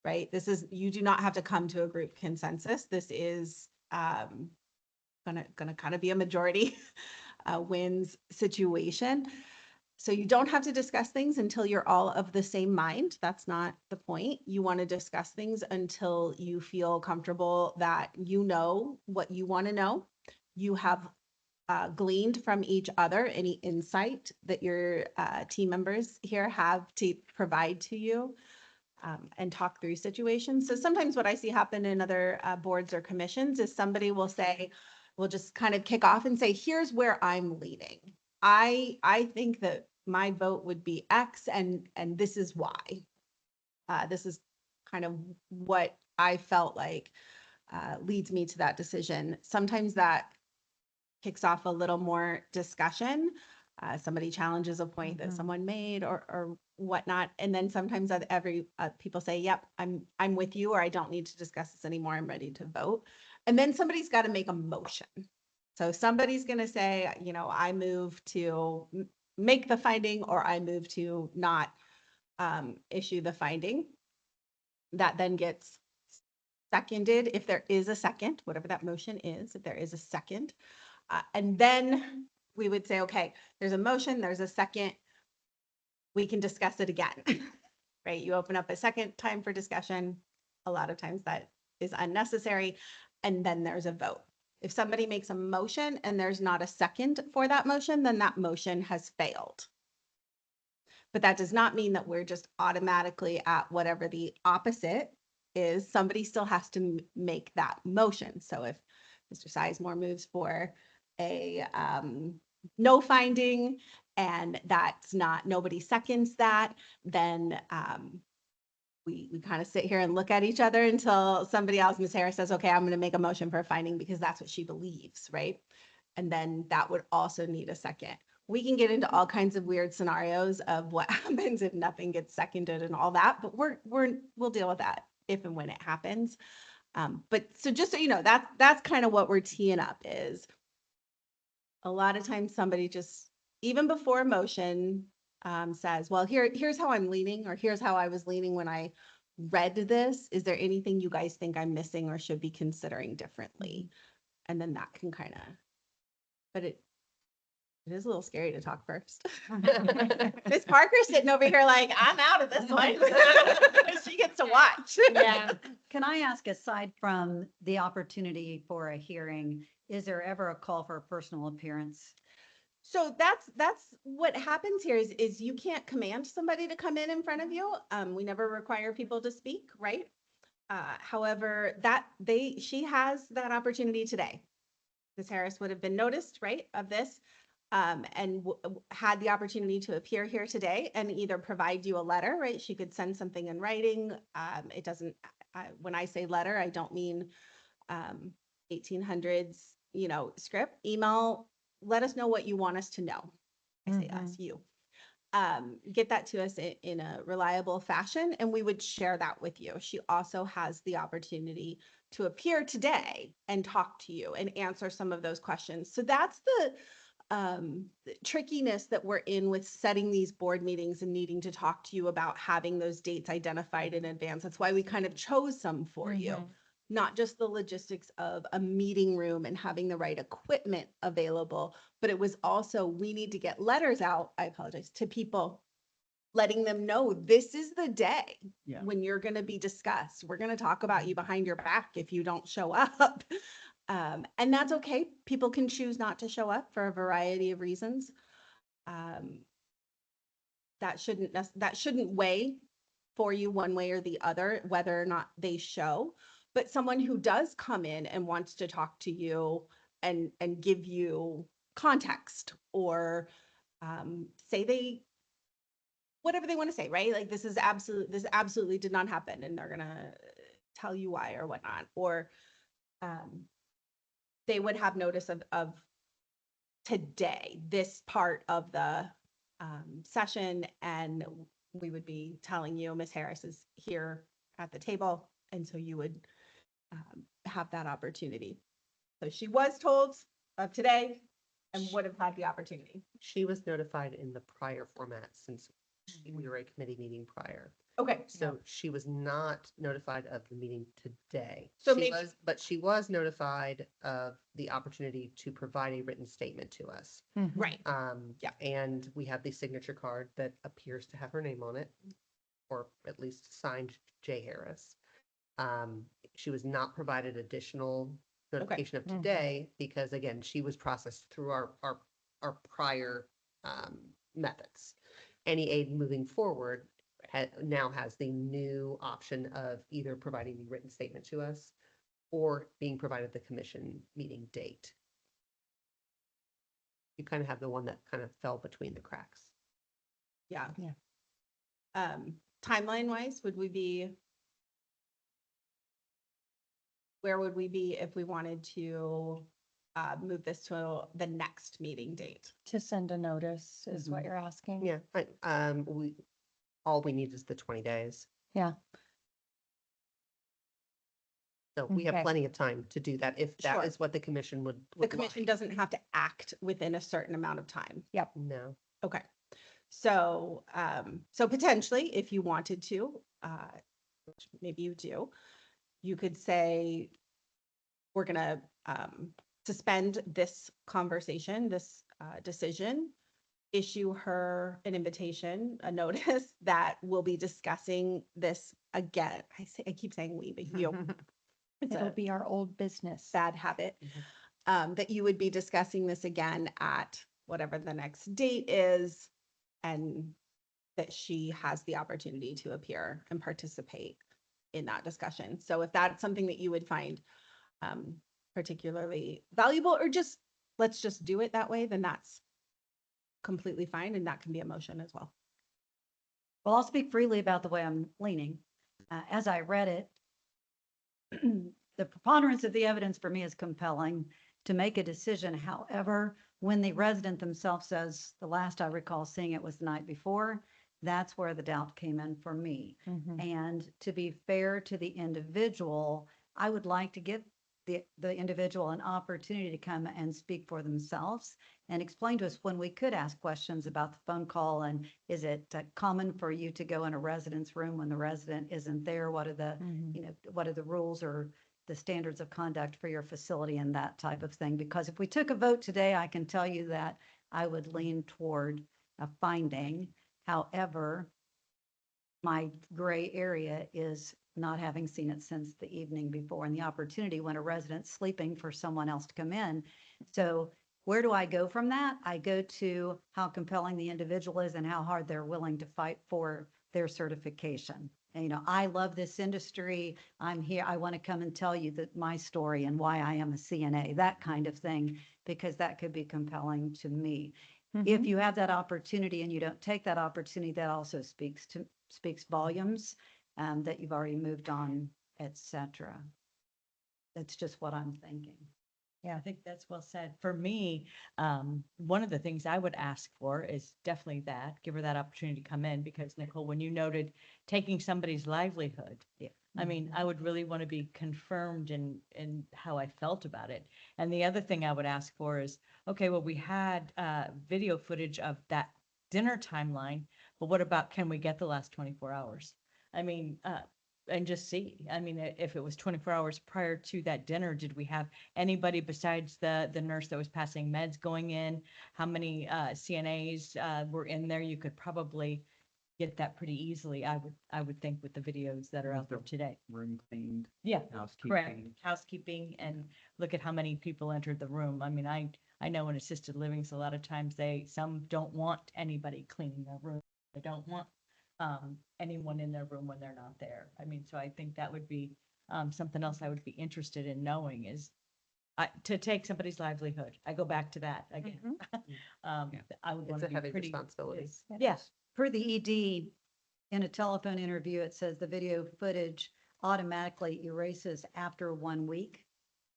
right? You do not have to come to a group consensus. This is gonna kind of be a majority wins situation. So you don't have to discuss things until you're all of the same mind. That's not the point. You want to discuss things until you feel comfortable that you know what you want to know. You have gleaned from each other any insight that your team members here have to provide to you, and talk through situations. So sometimes what I see happen in other boards or commissions is somebody will say, we'll just kind of kick off and say, here's where I'm leaning. I think that my vote would be X, and this is why. This is kind of what I felt like leads me to that decision. Sometimes that kicks off a little more discussion. Somebody challenges a point that someone made or whatnot. And then sometimes people say, yep, I'm with you, or I don't need to discuss this anymore. I'm ready to vote. And then somebody's got to make a motion. So somebody's going to say, I move to make the finding, or I move to not issue the finding. That then gets seconded if there is a second, whatever that motion is, if there is a second. And then we would say, okay, there's a motion, there's a second, we can discuss it again, right? You open up a second time for discussion. A lot of times that is unnecessary. And then there's a vote. If somebody makes a motion and there's not a second for that motion, then that motion has failed. But that does not mean that we're just automatically at whatever the opposite is. Somebody still has to make that motion. So if Mr. Sizemore moves for a no finding and nobody seconds that, then we kind of sit here and look at each other until somebody else, Ms. Harris, says, okay, I'm going to make a motion for a finding because that's what she believes, right? And then that would also need a second. we can get into all kinds of weird scenarios of what happens if nothing gets seconded and all that, but we'll deal with that if and when it happens. But so just so you know, that's kind of what we're teeing up is a lot of times somebody just, even before a motion, says, well, here's how I'm leaning, or here's how I was leaning when I read this. Is there anything you guys think I'm missing or should be considering differently? And then that can kind of, but it is a little scary to talk first. Miss Parker's sitting over here like, I'm out of this one. She gets to watch. Yeah. Can I ask, aside from the opportunity for a hearing, is there ever a call for a personal appearance? So that's what happens here is you can't command somebody to come in front of you. We never require people to speak, right? However, she has that opportunity today. Ms. Harris would have been noticed, right, of this, and had the opportunity to appear here today and either provide you a letter, right? She could send something in writing. It doesn't, when I say letter, I don't mean 1800s, script, email. Let us know what you want us to know. I say us, you. Get that to us in a reliable fashion, and we would share that with you. She also has the opportunity to appear today and talk to you and answer some of those questions. So that's the trickiness that we're in with setting these board meetings and needing to talk to you about having those dates identified in advance. That's why we kind of chose some for you. Not just the logistics of a meeting room and having the right equipment available, but it was also, we need to get letters out, I apologize, to people, letting them know this is the day Yeah. when you're going to be discussed. We're going to talk about you behind your back if you don't show up. And that's okay. People can choose not to show up for a variety of reasons. That shouldn't weigh for you one way or the other, whether or not they show. But someone who does come in and wants to talk to you and give you context, or say whatever they want to say, right? Like this absolutely did not happen, and they're gonna tell you why or whatnot, or they would have notice of today, this part of the session, and we would be telling you Ms. Harris is here at the table, and so you would have that opportunity. So she was told of today and would have had the opportunity. She was notified in the prior format since we were a committee meeting prior. Okay. So she was not notified of the meeting today. So But she was notified of the opportunity to provide a written statement to us. Right. Yeah. And we have the signature card that appears to have her name on it, or at least signed J. Harris. She was not provided additional notification of today because, again, she was processed through our prior methods. Any aid moving forward now has the new option of either providing the written statement to us or being provided the commission meeting date. You kind of have the one that kind of fell between the cracks. Yeah. Yeah. Timeline wise, where would we be if we wanted to move this to the next meeting date? To send a notice is what you're asking? Yeah, all we need is the 20 days. Yeah. So we have Okay. plenty of time to do that if that Sure. is what the commission would The commission like. doesn't have to act within a certain amount of time. No. Okay. So, so potentially, if you wanted to, which maybe you do, you could say, we're gonna suspend this conversation, this decision, issue her an invitation, a notice that we'll be discussing this again. I keep saying we, but you. It's It'll a be our old business. bad habit. That you would be discussing this again at whatever the next date is, and that she has the opportunity to appear and participate in that discussion. So if that's something that you would find particularly valuable, or just, let's just do it that way, then that's completely fine, and that can be a motion as well. Well, I'll speak freely about the way I'm leaning. As I read it, the preponderance of the evidence for me is compelling to make a decision. However, When the resident themselves says, the last I recall seeing it was the night before, that's where the doubt came in for me. And to be fair to the individual, I would like to give the individual an opportunity to come and speak for themselves and explain to us when we could ask questions about the phone call, and is it common for you to go in a resident's room when the resident isn't there? What are the, you know, what are the rules or the standards of conduct for your facility and that type of thing? Because if we took a vote today, I can tell you that I would lean toward a finding. However, my gray area is not having seen it since the evening before and the opportunity when a resident's sleeping for someone else to come in. So where do I go from that? I go to how compelling the individual is and how hard they're willing to fight for their certification. And, you know, I love this industry. I'm here. I want to come and tell you that my story and why I am a CNA, that kind of thing, because that could be compelling to me. If you have that opportunity and you don't take that opportunity, that also speaks volumes, that you've already moved on, et cetera. That's just what I'm thinking. Yeah, I think that's well said. For me, one of the things I would ask for is definitely that, give her that opportunity to come in, because Nicole, when you noted taking somebody's livelihood, I mean, I would really want to be confirmed in how I felt about it. And the other thing I would ask for is, okay, well, we had video footage of that dinner timeline, but what about, can we get the last 24 hours? I mean, and just see, I mean, if it was 24 hours prior to that dinner, did we have anybody besides the nurse that was passing meds going in? How many CNAs were in there? You could probably get that pretty easily, I would think, with the videos that are out there today. Room cleaned, Yeah, correct. housekeeping. Housekeeping, and look at how many people entered the room. I mean, I know in assisted livings, a lot of times some don't want anybody cleaning their room. They don't want anyone in their room when they're not there. I mean, so I think that would be something else I would be interested in knowing is to take somebody's livelihood. I go back to that again. I would want It's to a be heavy pretty. responsibility. Yes. Per the ED, in a telephone interview, it says the video footage automatically erases after 1 week.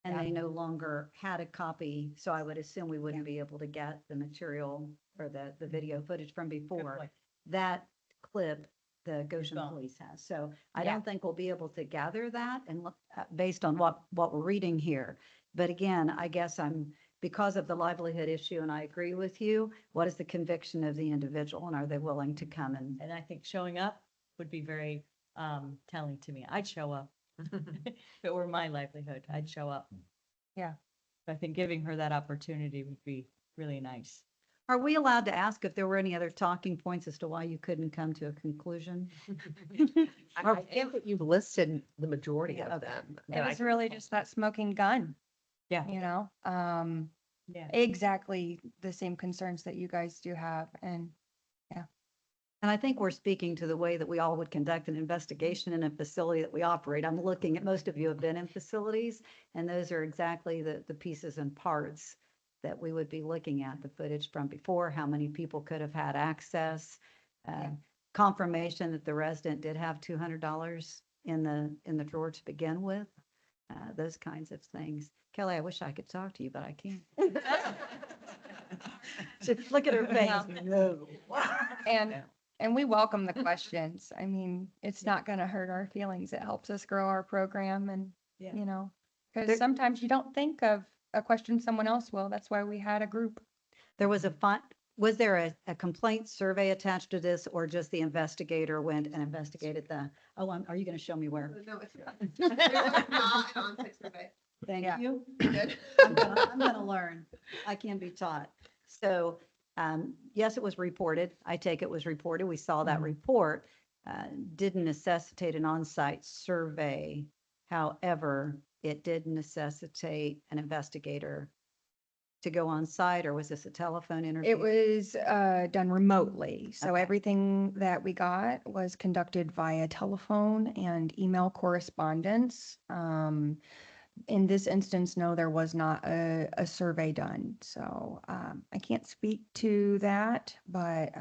And they no longer had a copy, so I would assume we wouldn't be able to get the material or the video footage from before. point. That clip, the Goshen gone. Police has. So I Yeah. don't think we'll be able to gather that and look based on what we're reading here. But again, I guess because of the livelihood issue, and I agree with you, what is the conviction of the individual and are they willing to come and And I think showing up would be very telling to me. I'd show up. If it were my livelihood, I'd show up. Yeah. I think giving her that opportunity would be really nice. Are we allowed to ask if there were any other talking points as to why you couldn't come to a conclusion? I think that you've listed the majority of Okay. them. It that I was can really recall. just that smoking gun, Yeah. you know, Yeah. exactly the same concerns that you guys do have. And And I think we're speaking to the way that we all would conduct an investigation in a facility that we operate. I'm looking at, most of you have been in facilities, and those are exactly the pieces and parts that we would be looking at, the footage from before, how many people could have had access, confirmation that the resident did have $200 in the drawer to begin with, those kinds of things. Kelly, I wish I could talk to you, but I can't. Just look at her face. No. and we welcome the questions. I mean, it's not going to hurt our feelings. It helps us grow our program and, Yeah. you know, There- because sometimes you don't think of a question someone else will. That's why we had a group. There was was there a complaint survey attached to this, or just the investigator went and investigated are you going to show me where? No, it's not. It's not on 6 survey. Thank Yeah. you. Good. I'm gonna learn. I can be taught. So, yes, it was reported. I take it was reported. We saw that report. Didn't necessitate an on-site survey. However, it did necessitate an investigator to go on site, or was this a telephone interview? It was done remotely. So Okay. everything that we got was conducted via telephone and email correspondence. In this instance, no, there was not a survey done. So I can't speak to that, but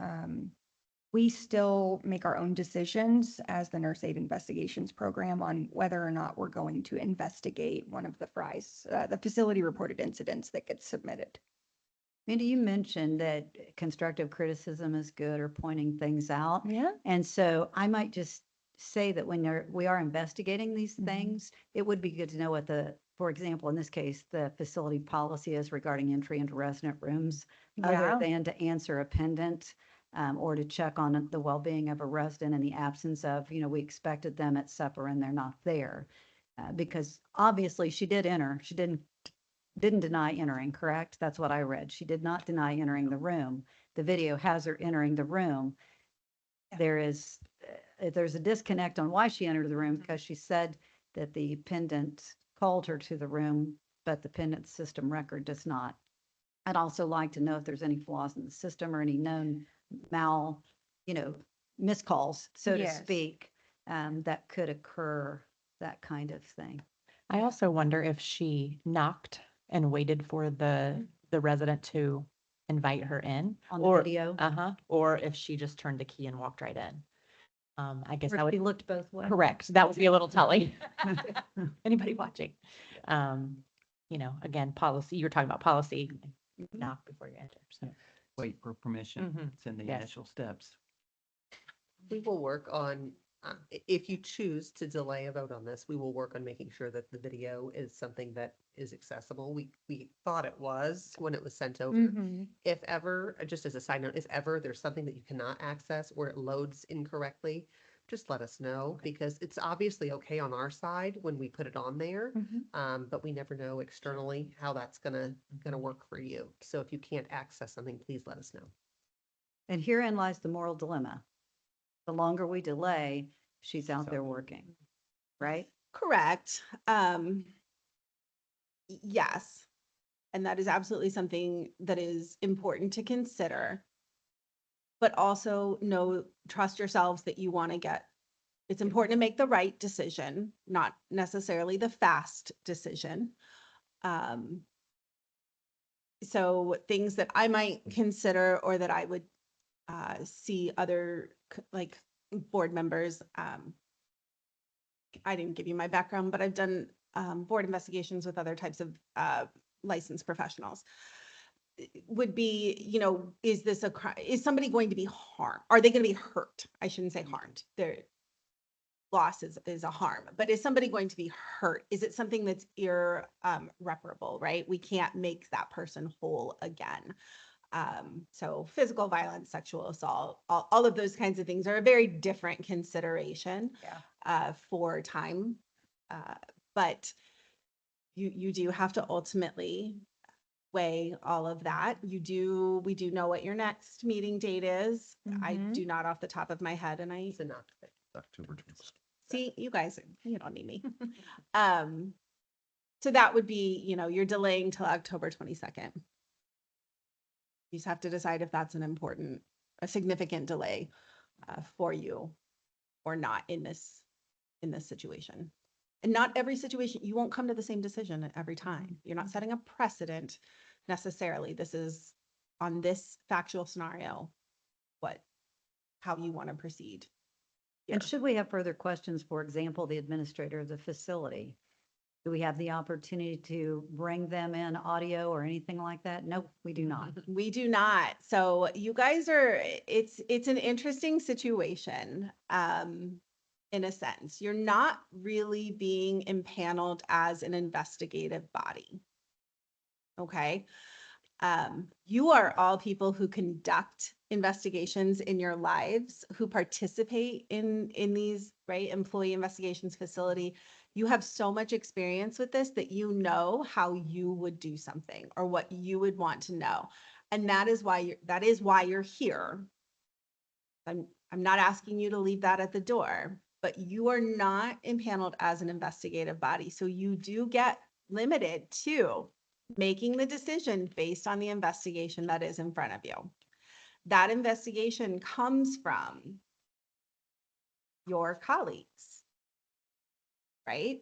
we still make our own decisions as the Nurse Aid Investigations Program on whether or not we're going to investigate one of the the facility reported incidents that gets submitted. Mindy, you mentioned that constructive criticism is good or pointing things out. Yeah. And so I might just say that when we are investigating these Mhm. things, it would be good to know what for example, in this case, the facility policy is regarding entry into resident rooms, other Yeah. than to answer a pendant, or to check on the well-being of a resident in the absence of, we expected them at supper and they're not there. Because obviously she did enter, she didn't deny entering, correct? That's what I read. She did not deny entering the room. The video has her entering the room. Yeah. There's a disconnect on why she entered the room because she said that the pendant called her to the room, but the pendant system record does not. I'd also like to know if there's any flaws in the system or any known miscalls, so to Yes. speak, that could occur, that kind of thing. I also wonder if she knocked and waited for the resident to invite her in. On the or video? Or if she just turned the key and walked right in. I guess Or that if she would, looked both ways. correct, that would be a little telling. Anybody watching? Again, policy, you were talking about policy, knock before you enter, so. Wait for permission. Mhm. It's in the Yes. initial steps. We will work on, if you choose to delay a vote on this, we will work on making sure that the video is something that is accessible. We thought it was when it was sent over. Mm-hmm. If ever, just as a side note, if ever there's something that you cannot access or it loads incorrectly, just let us know because it's obviously okay on our side when we put it on there. But we never know externally how that's gonna work for you. So if you can't access something, please let us know. And herein lies the moral dilemma. The longer we delay, she's out there working, right? Correct. Yes. And that is absolutely something that is important to consider. But also trust yourselves that you want to it's important to make the right decision, not necessarily the fast decision. So things that I might consider or that I would see other board members. I didn't give you my background, but I've done board investigations with other types of licensed professionals. Would be, is this is somebody going to be harmed? Are they going to be hurt? I shouldn't say harmed. Their loss is a harm, but is somebody going to be hurt? Is it something that's irreparable, right? We can't make that person whole again. So physical violence, sexual assault, all of those kinds of things are a very different consideration for time. But you do have to ultimately weigh all of that. We do know what your next meeting date is. I do not off the top of my head, and It's enough. October 20th. see you guys, you don't need me. So that would be, you're delaying till October 22nd. You just have to decide if that's a significant delay for you or not in this situation. And not every situation, you won't come to the same decision every time. You're not setting a precedent necessarily. This is on this factual scenario, how you want to proceed. And here. should we have further questions, for example, the administrator of the facility, do we have the opportunity to bring them in audio or anything like that? No, we do not. We do not. So you guys it's an interesting situation. In a sense, you're not really being impaneled as an investigative body. Okay. You are all people who conduct investigations in your lives, who participate in these, right, employee investigations facility. You have so much experience with this that you know how you would do something or what you would want to know. And that is why you're here. I'm not asking you to leave that at the door, but you are not impaneled as an investigative body. So you do get limited to making the decision based on the investigation that is in front of you. That investigation comes from your colleagues, right?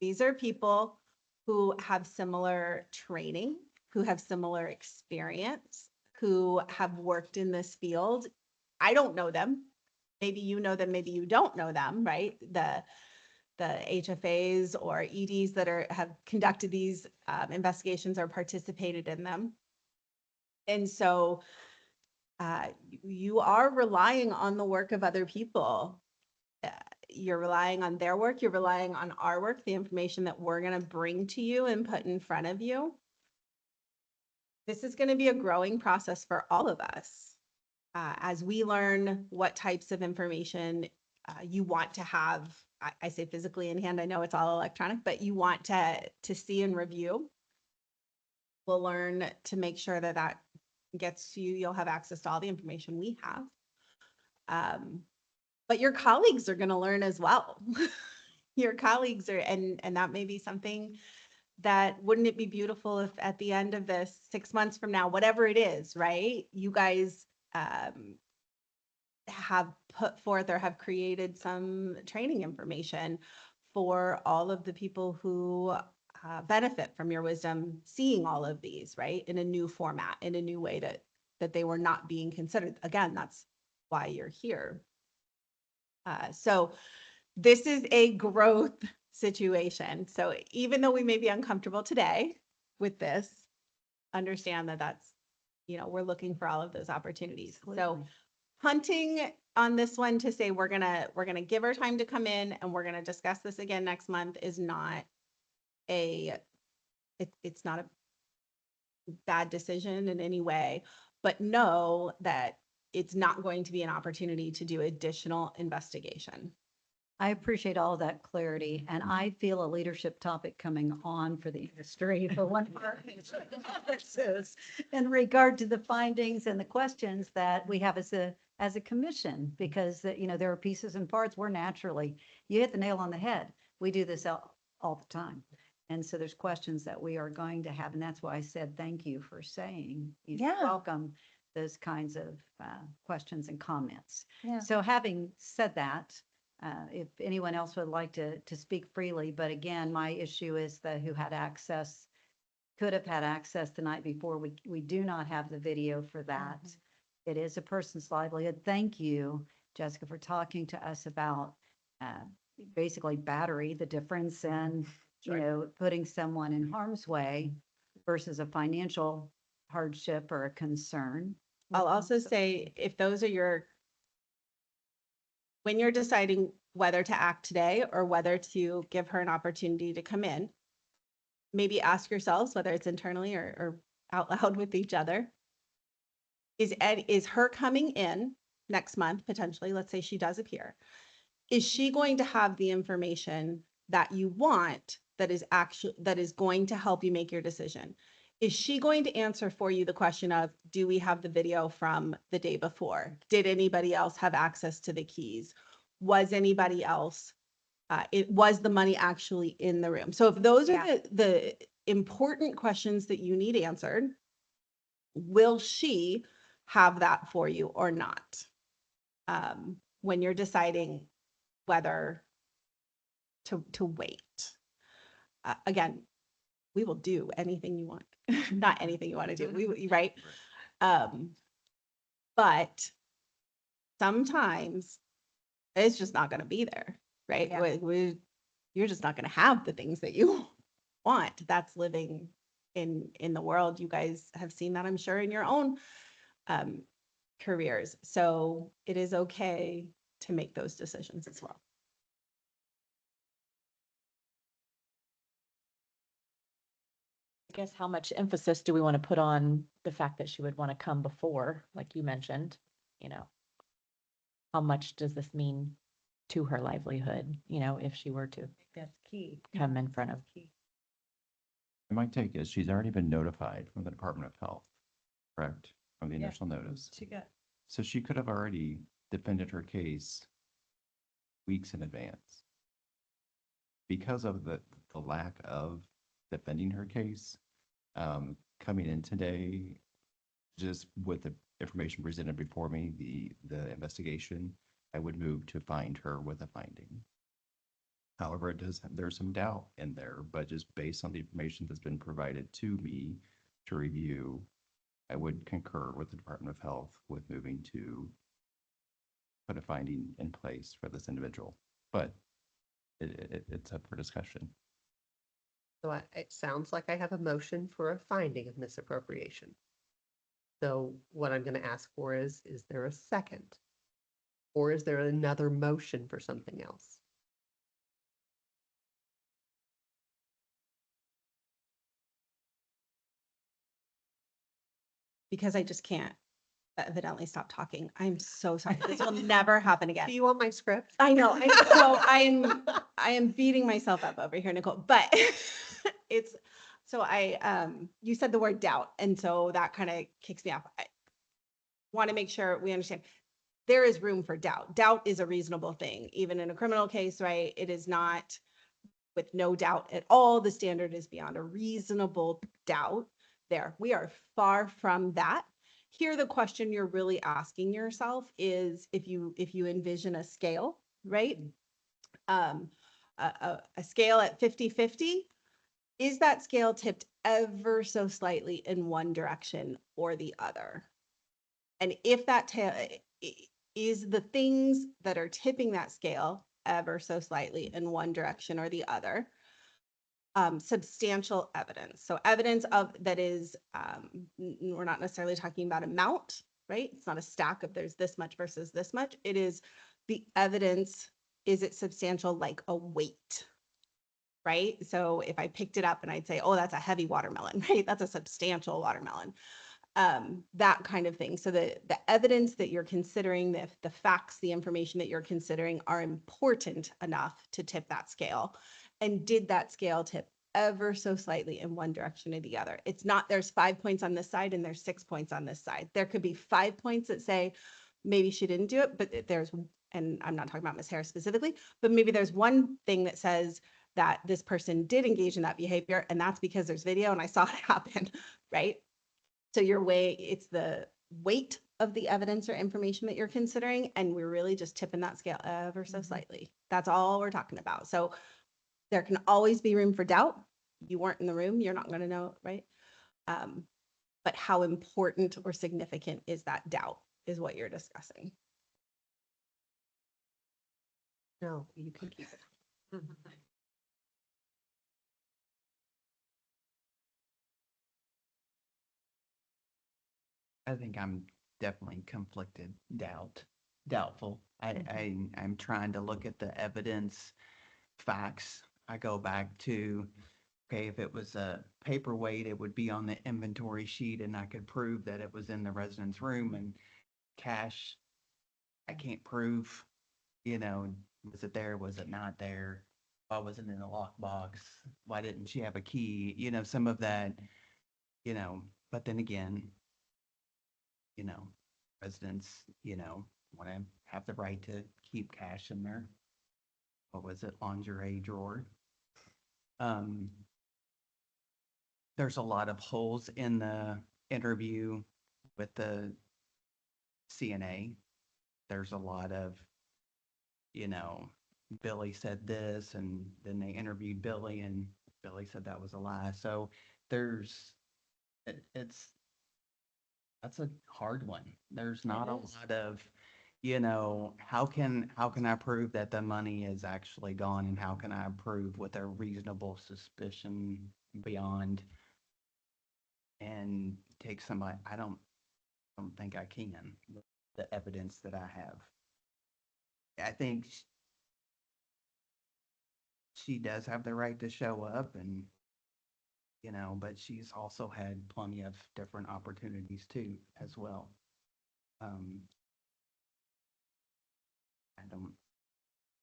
These are people who have similar training, who have similar experience, who have worked in this field. I don't know them. Maybe you know them, maybe you don't know them, right? The HFAs or EDs that have conducted these investigations or participated in them. And so you are relying on the work of other people. Uh, You're relying on their work, you're relying on our work, the information that we're going to bring to you and put in front of you. This is going to be a growing process for all of us. As we learn what types of information you want to have, I say physically in hand, I know it's all electronic, but you want to see and review. We'll learn to make sure that that gets to you. You'll have access to all the information we have. But your colleagues are going to learn as well. Your colleagues are, and that may be something that, wouldn't it be beautiful if at the end of this, 6 months from now, whatever it is, right? You guys have put forth or have created some training information for all of the people who benefit from your wisdom, seeing all of these, right? In a new format, in a new way that they were not being considered. Again, that's why you're here. So this is a growth situation. So even though we may be uncomfortable today with this, understand that that's, we're looking for all of those opportunities. So hunting on this one to say we're gonna give her time to come in and we're gonna discuss this again next month is not it's not a bad decision in any way, but know that it's not going to be an opportunity to do additional investigation. I appreciate all of that clarity, and I feel a leadership topic coming on for the industry for one of our analysis in regard to the findings and the questions that we have as a commission, because there are pieces and parts where naturally you hit the nail on the head. We do this all the time. And so there's questions that we are going to have, and that's why I said thank you for saying you welcome those kinds of questions and comments. Yeah. So having said that, if anyone else would like to speak freely, but again, my issue is that who had access, could have had access the night before. We do not have the video for that. It is a person's livelihood. Thank you, Jessica, for talking to us about basically battery, the difference in, putting someone in harm's way versus a financial hardship or a concern. I'll also say, if those are when you're deciding whether to act today or whether to give her an opportunity to come in, maybe ask yourselves, whether it's internally or out loud with each other, is her coming in next month, potentially, let's say she does appear, is she going to have the information that you want that is going to help you make your decision? Is she going to answer for you the question of, do we have the video from the day before? Did anybody else have access to the keys? Was anybody else, was the money actually in the room? So if those are the important questions that you need answered, will she have that for you or not? When you're deciding whether to wait. Again, we will do anything you want. Not anything you want to do, right? But sometimes it's just not going to be there, right? Yeah. You're just not going to have the things that you want. That's living in the world. You guys have seen that, I'm sure, in your own careers. So it is okay to make those decisions as well. I guess how much emphasis do we want to put on the fact that she would want to come before, like you mentioned, how much does this mean to her livelihood, if she were to That's key. come in front of. My take is she's already been notified from the Department of Health, correct? From the Yeah. initial notice. She got, So she could have already defended her case weeks in advance. Because of the lack of defending her case, coming in today, just with the information presented before me, the investigation, I would move to find her with a finding. However, there's some doubt in there, but just based on the information that's been provided to me to review, I would concur with the Department of Health with moving to put a finding in place for this individual. But it's up for discussion. So it sounds like I have a motion for a finding of misappropriation. So what I'm going to ask for is there a second? Or is there another motion for something else? Because I just can't evidently stop talking. I'm so sorry. This will never happen again. Do you want my script? I know. I am beating myself up over here, Nicole, but it's, so you said the word doubt. And so that kind of kicks me off. I want to make sure we understand there is room for doubt. Doubt is a reasonable thing, even in a criminal case, right? It is not with no doubt at all. The standard is beyond a reasonable doubt there. We are far from that. Here, the question you're really asking yourself is if you envision a scale, right? A scale at 50-50, is that scale tipped ever so slightly in one direction or the other? And if that is the things that are tipping that scale ever so slightly in one direction or the other, substantial evidence. So evidence of that is, we're not necessarily talking about amount, right? It's not a stack of there's this much versus this much. It is the evidence. Is it substantial like a weight? Right? So if I picked it up and I'd say, oh, that's a heavy watermelon, right? That's a substantial watermelon. That kind of thing. So the evidence that you're considering, the facts, the information that you're considering are important enough to tip that scale. And did that scale tip ever so slightly in one direction or the other? It's not there's 5 points on this side and there's 6 points on this side. There could be 5 points that say maybe she didn't do it, but there's, and I'm not talking about Ms. Harris specifically, but maybe there's one thing that says that this person did engage in that behavior, and that's because there's video and I saw it happen, right? So it's the weight of the evidence or information that you're considering, and we're really just tipping that scale ever so slightly. That's all we're talking about. So there can always be room for doubt. You weren't in the room, you're not going to know, right? But how important or significant is that doubt is what you're discussing. No, you can keep it. I think I'm definitely conflicted, doubtful. I'm trying to look at the evidence, facts. I go back to, okay, if it was a paperweight, it would be on the inventory sheet and I could prove that it was in the resident's room, and cash, I can't prove, was it there? Was it not there? Why wasn't it in the lockbox? Why didn't she have a key? Some of that, but then again, residents, want to have the right to keep cash in their, what was it, lingerie drawer. There's a lot of holes in the interview with the CNA. There's a lot of, Billy said this, and then they interviewed Billy and Billy said that was a lie. So that's a hard one. There's not a lot of, how can I prove that the money is actually gone, and how can I prove with a reasonable suspicion beyond and take somebody, I don't think I can with the evidence that I have. I think she does have the right to show up, and but she's also had plenty of different opportunities too, as well. I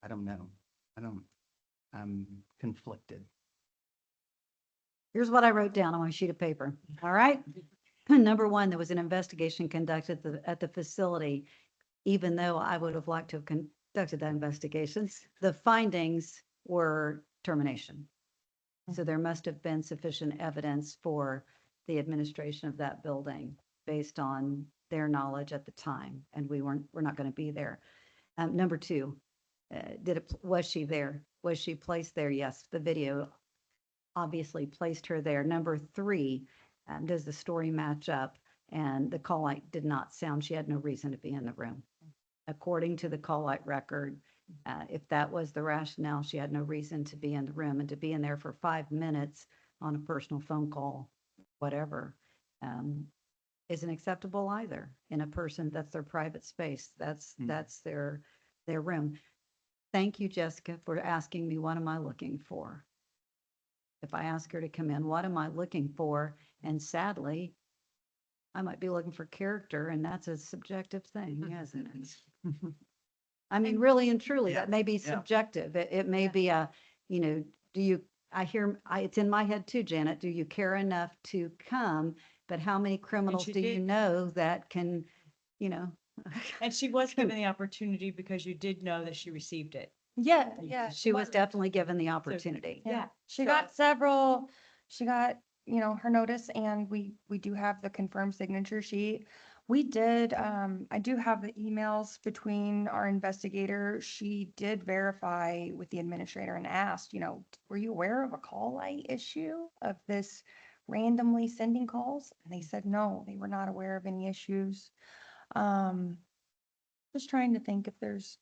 don't know. I'm conflicted. Here's what I wrote down on my sheet of paper. All right. Number one, there was an investigation conducted at the facility, even though I would have liked to have conducted that investigation. The findings were termination. So there must have been sufficient evidence for the administration of that building based on their knowledge at the time, and we're not going to be there. Number two, was she there? Was she placed there? Yes, the video obviously placed her there. Number three, does the story match up? And the call light did not sound. She had no reason to be in the room. According to the call light record, if that was the rationale, she had no reason to be in the room, and to be in there for 5 minutes on a personal phone call, whatever. isn't acceptable either in a person, that's their private space. That's Mm. their room. Thank you, Jessica, for asking me, what am I looking for? If I ask her to come in, what am I looking for? And sadly, I might be looking for character, and that's a subjective thing, isn't it? I mean, really and truly, Yeah, that may be yeah. subjective. It may be a, do you, it's in my head too, Janet, do you care enough to come? But how many criminals she do you did. know that can, you know? And she was given the opportunity because you did know that she received it. Yeah, yeah. She was definitely given the opportunity. Yeah, she so- got she got, her notice and we do have the confirmed signature sheet. We did, I do have the emails between our investigator. She did verify with the administrator and asked, were you aware of a call light issue of this randomly sending calls? And they said, no, they were not aware of any issues. Just trying to think if there's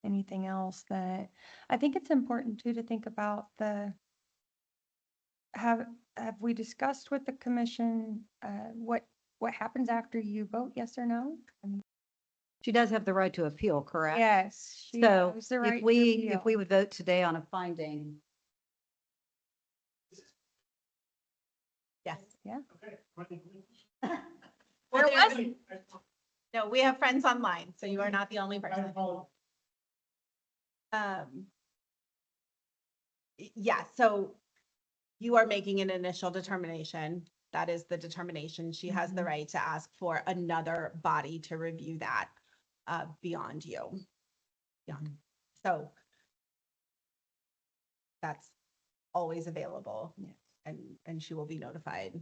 anything else that, I think it's important too to think about have we discussed with the commission, what happens after you vote, yes or no? She does have the right to appeal, correct? Yes. she So has the right if to we appeal. would vote today on a finding, Yes. Yeah. There was, no, we have friends online, so you are not the only person. Yeah, so you are making an initial determination. That is the determination. She has the right to ask for another body to review that beyond you. Yeah, so that's always available. And she will be notified.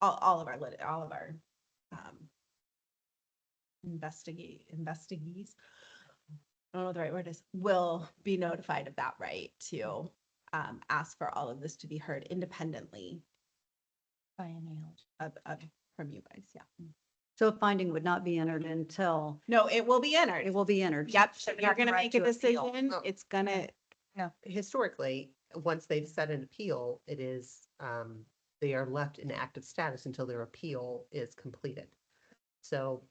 All of our investigees. I don't know what the right word is, will be notified of that right to ask for all of this to be heard independently of from you guys. Yeah. so a finding would not be entered until No, it will be entered. it will be entered. Yep. So You're you have the gonna right make a to appeal. decision. Oh. It's gonna, Historically, once they've set an appeal, it is, they are left in active status until their appeal is completed. So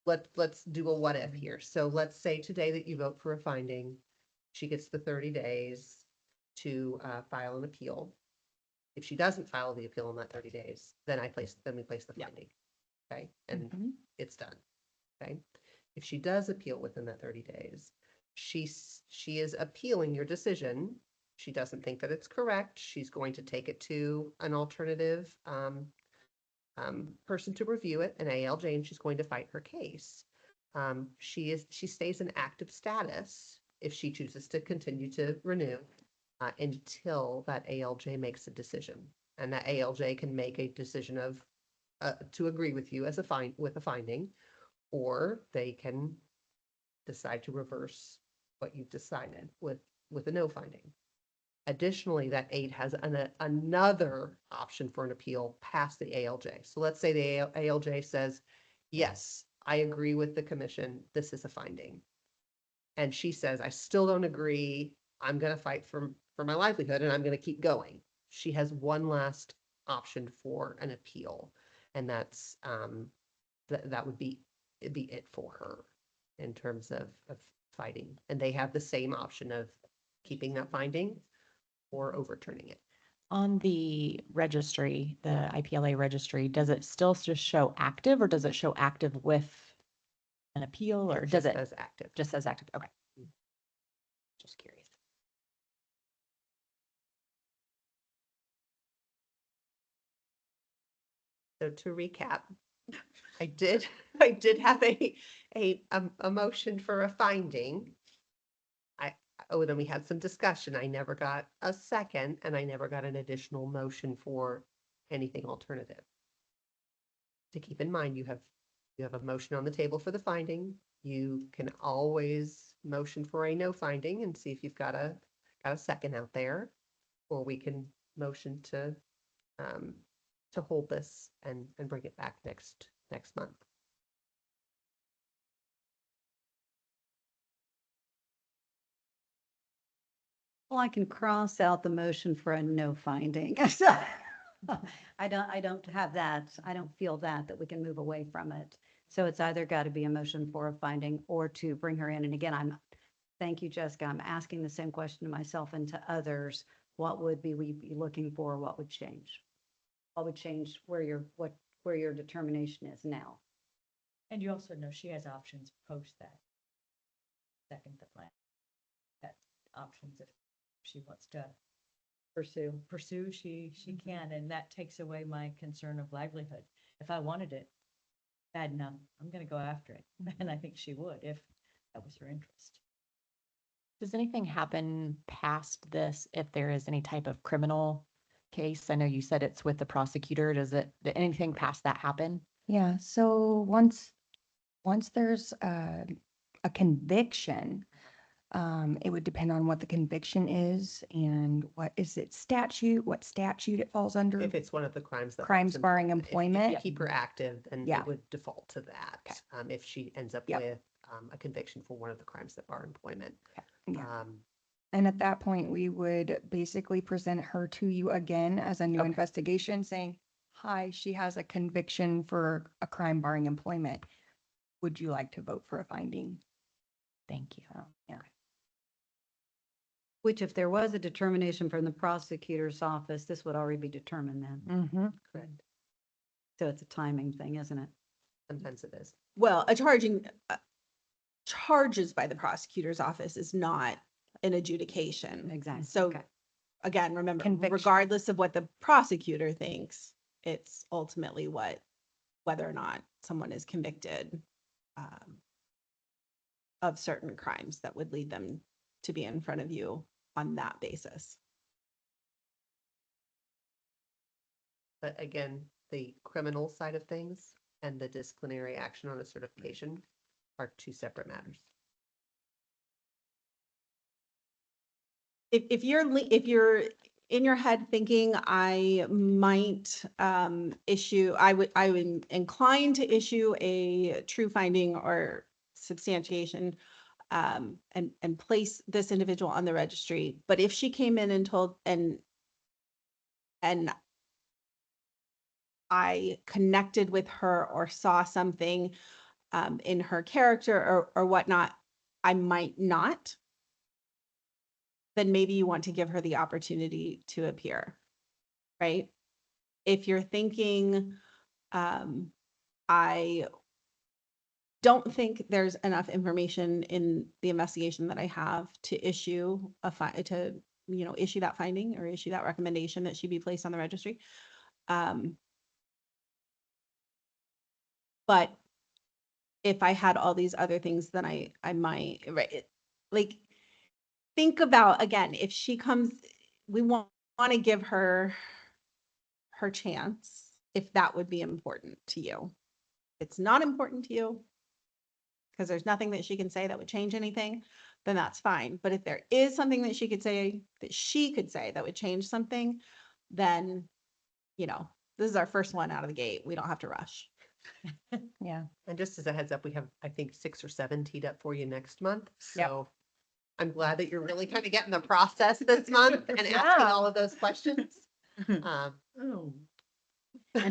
let's do a what if here. So let's say today that you vote for a finding, she gets the 30 days to file an appeal. If she doesn't file the appeal in that 30 days, then we place the Yeah. finding. Okay, and Mhm. it's done. Okay, if she does appeal within that 30 days, she is appealing your decision. She doesn't think that it's correct. She's going to take it to an alternative person to review it, an ALJ, and she's going to fight her case. She stays in active status if she chooses to continue to renew until that ALJ makes a decision. And that ALJ can make a decision of to agree with you as with a finding, or they can decide to reverse what you've decided with a no finding. Additionally, that aide has another option for an appeal past the ALJ. So let's say the ALJ says, yes, I agree with the commission. This is a finding. And she says, I still don't agree. I'm going to fight for my livelihood and I'm going to keep going. She has one last option for an appeal. And that's, that would be it for her in terms of fighting. And they have the same option of keeping that finding or overturning it. On the registry, the IPLA registry, does it still just show active or does it show active with an appeal or does it As active? just says active? Okay. Just curious. So to recap, I did have a motion for a finding. Then we had some discussion. I never got a second and I never got an additional motion for anything alternative. To keep in mind, you have a motion on the table for the finding. You can always motion for a no finding and see if you've got a second out there, or we can motion to hold this and bring it back next month. Well, I can cross out the motion for a no finding. I don't have that. I don't feel that we can move away from it. So it's either got to be a motion for a finding or to bring her in. And again, thank you, Jessica. I'm asking the same question to myself and to others. What would we be looking for? What would change? What would change where your determination is now? And you also know she has options post that. Second the plan. That options if she wants to pursue, she can, and that takes away my concern of livelihood. If I wanted it bad enough, I'm gonna go after it, and I think she would if that was her interest. Does anything happen past this if there is any type of criminal case? I know you said it's with the prosecutor. Did anything past that happen? Yeah, so once there's a conviction, it would depend on what the conviction is and what statute it falls under. If it's one of the crimes that. Crimes barring If you employment. Keep her active, then Yeah. it would default to that. If she ends up Yep. with a conviction for one of the crimes that bar employment. Yeah. Um, And at that point, we would basically present her to you again as a new Okay. investigation saying, hi, she has a conviction for a crime barring employment. Would you like to vote for a finding? Thank you. Yeah. Which if there was a determination from the prosecutor's office, this would already be determined then. Mm-hmm. correct. So it's a timing thing, isn't it? Sometimes it is. Well, charges by the prosecutor's office is not an adjudication. Exactly. So Okay. again, remember, Conviction. regardless of what the prosecutor thinks, it's ultimately whether or not someone is convicted of certain crimes that would lead them to be in front of you on that basis. But again, the criminal side of things and the disciplinary action on a certification are two separate matters. If you're in your head thinking I might I would incline to issue a true finding or substantiation and place this individual on the registry. But if she came in and told and I connected with her or saw something in her character or whatnot, I might not, then maybe you want to give her the opportunity to appear, right? If you're thinking, I don't think there's enough information in the investigation that I have to issue issue that finding or issue that recommendation that she be placed on the registry. But if I had all these other things, then I might, right? Like, think about, again, if she comes, we want to give her her chance, if that would be important to you. If it's not important to you, because there's nothing that she can say that would change anything, then that's fine. But if there is something that she could say that would change something, then, this is our first one out of the gate. We don't have to rush. Yeah. And just as a heads up, we have, I think, 6 or 7 teed up for you next month. Yep. So I'm glad that you're really kind of getting the process this month and asking all of those questions. And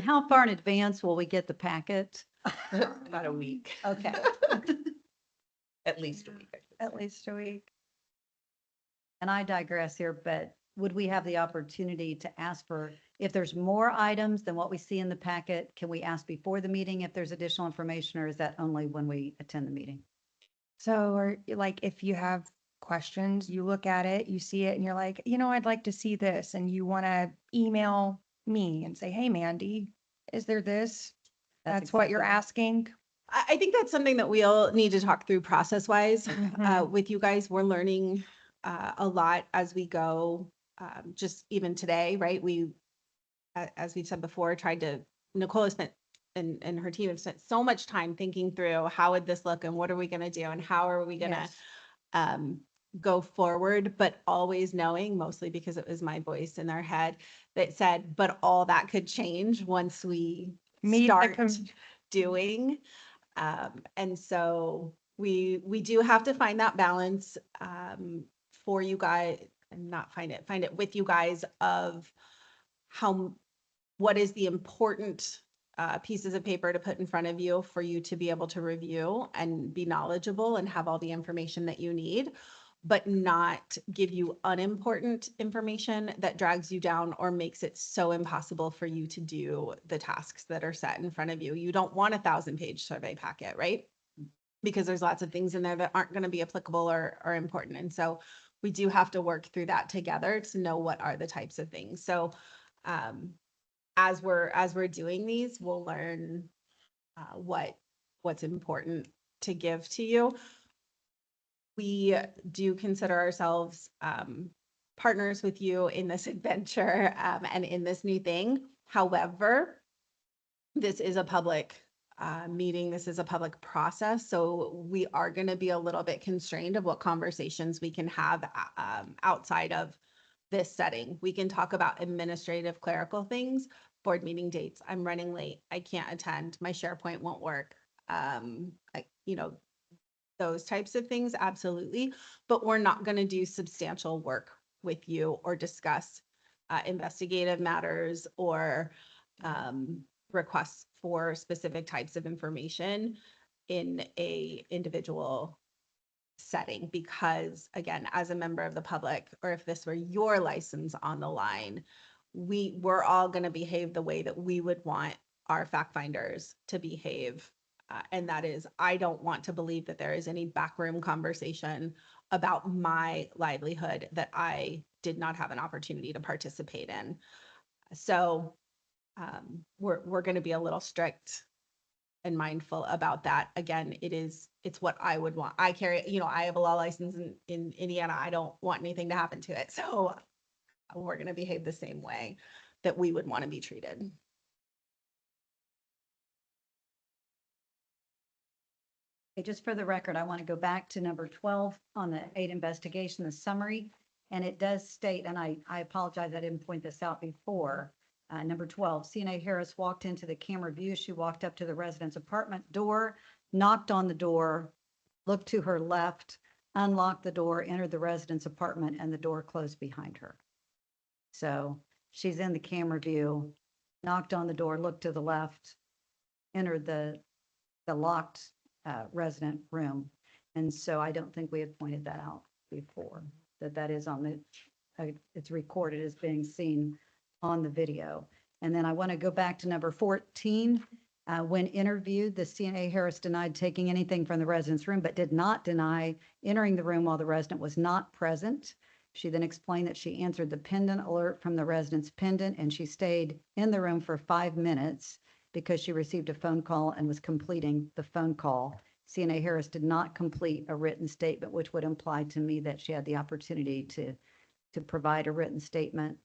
how far in advance will we get the packet? About a week. Okay. At least a week. I should At say. least a week. And I digress here, but would we have the opportunity to ask for, if there's more items than what we see in the packet, can we ask before the meeting if there's additional information, or is that only when we attend the meeting? So, or like, if you have questions, you look at it, you see it, and you're like, I'd like to see this, and you want to email me and say, hey, Mandy, is there this? That's what you're exactly- asking? I think that's something that we all need to talk through process-wise Mhm. with you guys. We're learning a lot as we go. Just even today, right? As we've said before, Nicole has spent and her team have spent so much time thinking through how would this look and what are we going to do and how are we going to Yes. go forward, but always knowing, mostly because it was my voice in their head that said, but all that could change once we Meet the start com- doing. And so we do have to find that balance for you guys and not find it with you guys of how what is the important pieces of paper to put in front of you for you to be able to review and be knowledgeable and have all the information that you need, but not give you unimportant information that drags you down or makes it so impossible for you to do the tasks that are set in front of you. You don't want a 1,000-page survey packet, right? Because there's lots of things in there that aren't going to be applicable or important. And so we do have to work through that together to know what are the types of things. So as we're doing these, we'll learn what's important to give to you. We do consider ourselves partners with you in this adventure and in this new thing. However, this is a public meeting. This is a public process. So we are going to be a little bit constrained of what conversations we can have outside of this setting. We can talk about administrative clerical things, board meeting dates. I'm running late. I can't attend. My SharePoint won't work. Those types of things, absolutely. But we're not going to do substantial work with you or discuss investigative matters or requests for specific types of information in a individual setting, because again, as a member of the public, or if this were your license on the line, we're all going to behave the way that we would want our fact finders to behave. And that is, I don't want to believe that there is any backroom conversation about my livelihood that I did not have an opportunity to participate in. So we're going to be a little strict and mindful about that. Again, it's what I would want. I carry, I have a law license in Indiana. I don't want anything to happen to it. So we're going to behave the same way that we would want to be treated. Okay, just for the record, I want to go back to number 12 on the 8 investigation, the summary. And it does state, and I apologize, I didn't point this out before. Number 12, CNA Harris walked into the camera view. She walked up to the resident's apartment door, knocked on the door, looked to her left, unlocked the door, entered the resident's apartment, and the door closed behind her. So she's in the camera view, knocked on the door, looked to the left, entered the locked resident room. And so I don't think we had pointed that out before, that is on the, it's recorded as being seen on the video. And then I want to go back to number 14. When interviewed, the CNA Harris denied taking anything from the resident's room, but did not deny entering the room while the resident was not present. She then explained that she answered the pendant alert from the resident's pendant, and she stayed in the room for 5 minutes because she received a phone call and was completing the phone call. CNA Harris did not complete a written statement, which would imply to me that she had the opportunity to provide a written statement.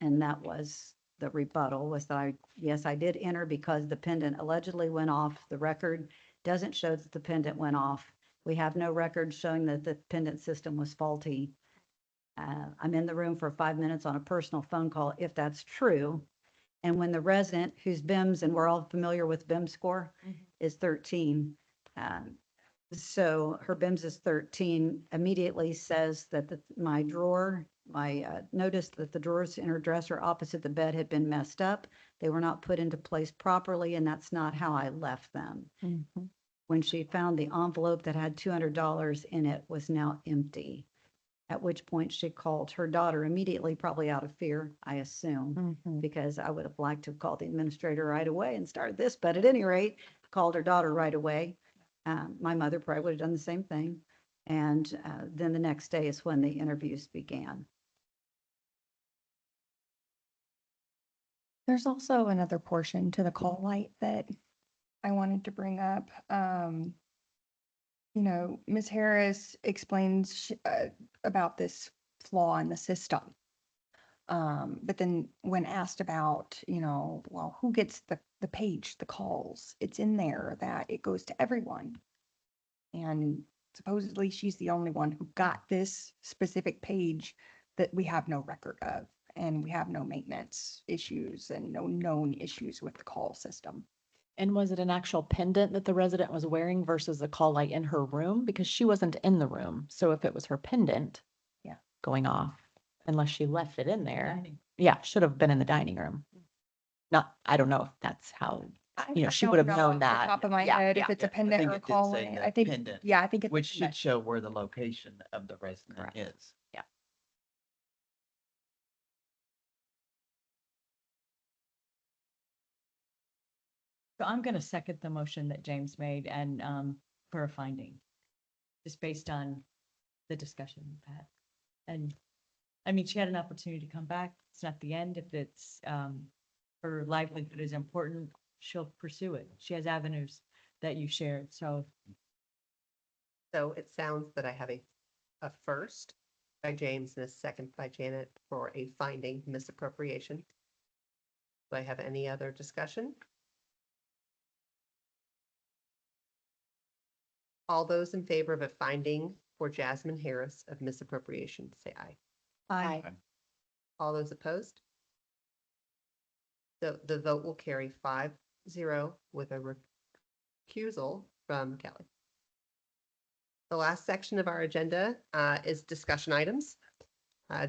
And that was the rebuttal, was that yes, I did enter because the pendant allegedly went off. The record doesn't show that the pendant went off. We have no record showing that the pendant system was faulty. I'm in the room for 5 minutes on a personal phone call, if that's true. And when the resident, whose BIMS, and we're all familiar with BIM score, is 13. So her BIMS is 13, immediately says that my drawer, noticed that the drawers in her dresser opposite the bed had been messed up. They were not put into place properly, and that's not how I left them. Mhm. When she found the envelope that had $200 in it was now empty, at which point she called her daughter immediately, probably out of fear, I assume, Mhm. because I would have liked to have called the administrator right away and started this, but at any rate, called her daughter right away. My mother probably would have done the same thing. And then the next day is when the interviews began. There's also another portion to the call light that I wanted to bring up. Ms. Harris explains about this flaw in the system. But then when asked about, well, who gets the page, the calls, it's in there that it goes to everyone. And supposedly she's the only one who got this specific page that we have no record of. And we have no maintenance issues and no known issues with the call system. And was it an actual pendant that the resident was wearing versus a call light in her room? Because she wasn't in the room. So if it was her pendant Yeah. going off, unless she left it in there, Dining. yeah, should have been in the dining room. Not, I don't know if that's how, I she don't would have know known off the that. Top of my Yeah, head, yeah. if it's a Yeah, I pendant think or it did say calling, the I think, pendant, yeah, I think it's. a Which should pendant. show where the location of the resident Correct. is. So I'm going to second the motion that James made and for a finding, just based on the discussion we've had. And I mean, she had an opportunity to come back. It's not the end. If it's her livelihood is important, she'll pursue it. She has avenues that you shared. So So it sounds that I have a first by James and a second by Janet for a finding misappropriation. Do I have any other discussion? All those in favor of a finding for Jasmine Harris of misappropriation, say aye. Aye. All those opposed? The vote will carry 5-0 with a recusal from Kelly. The last section of our agenda is discussion items.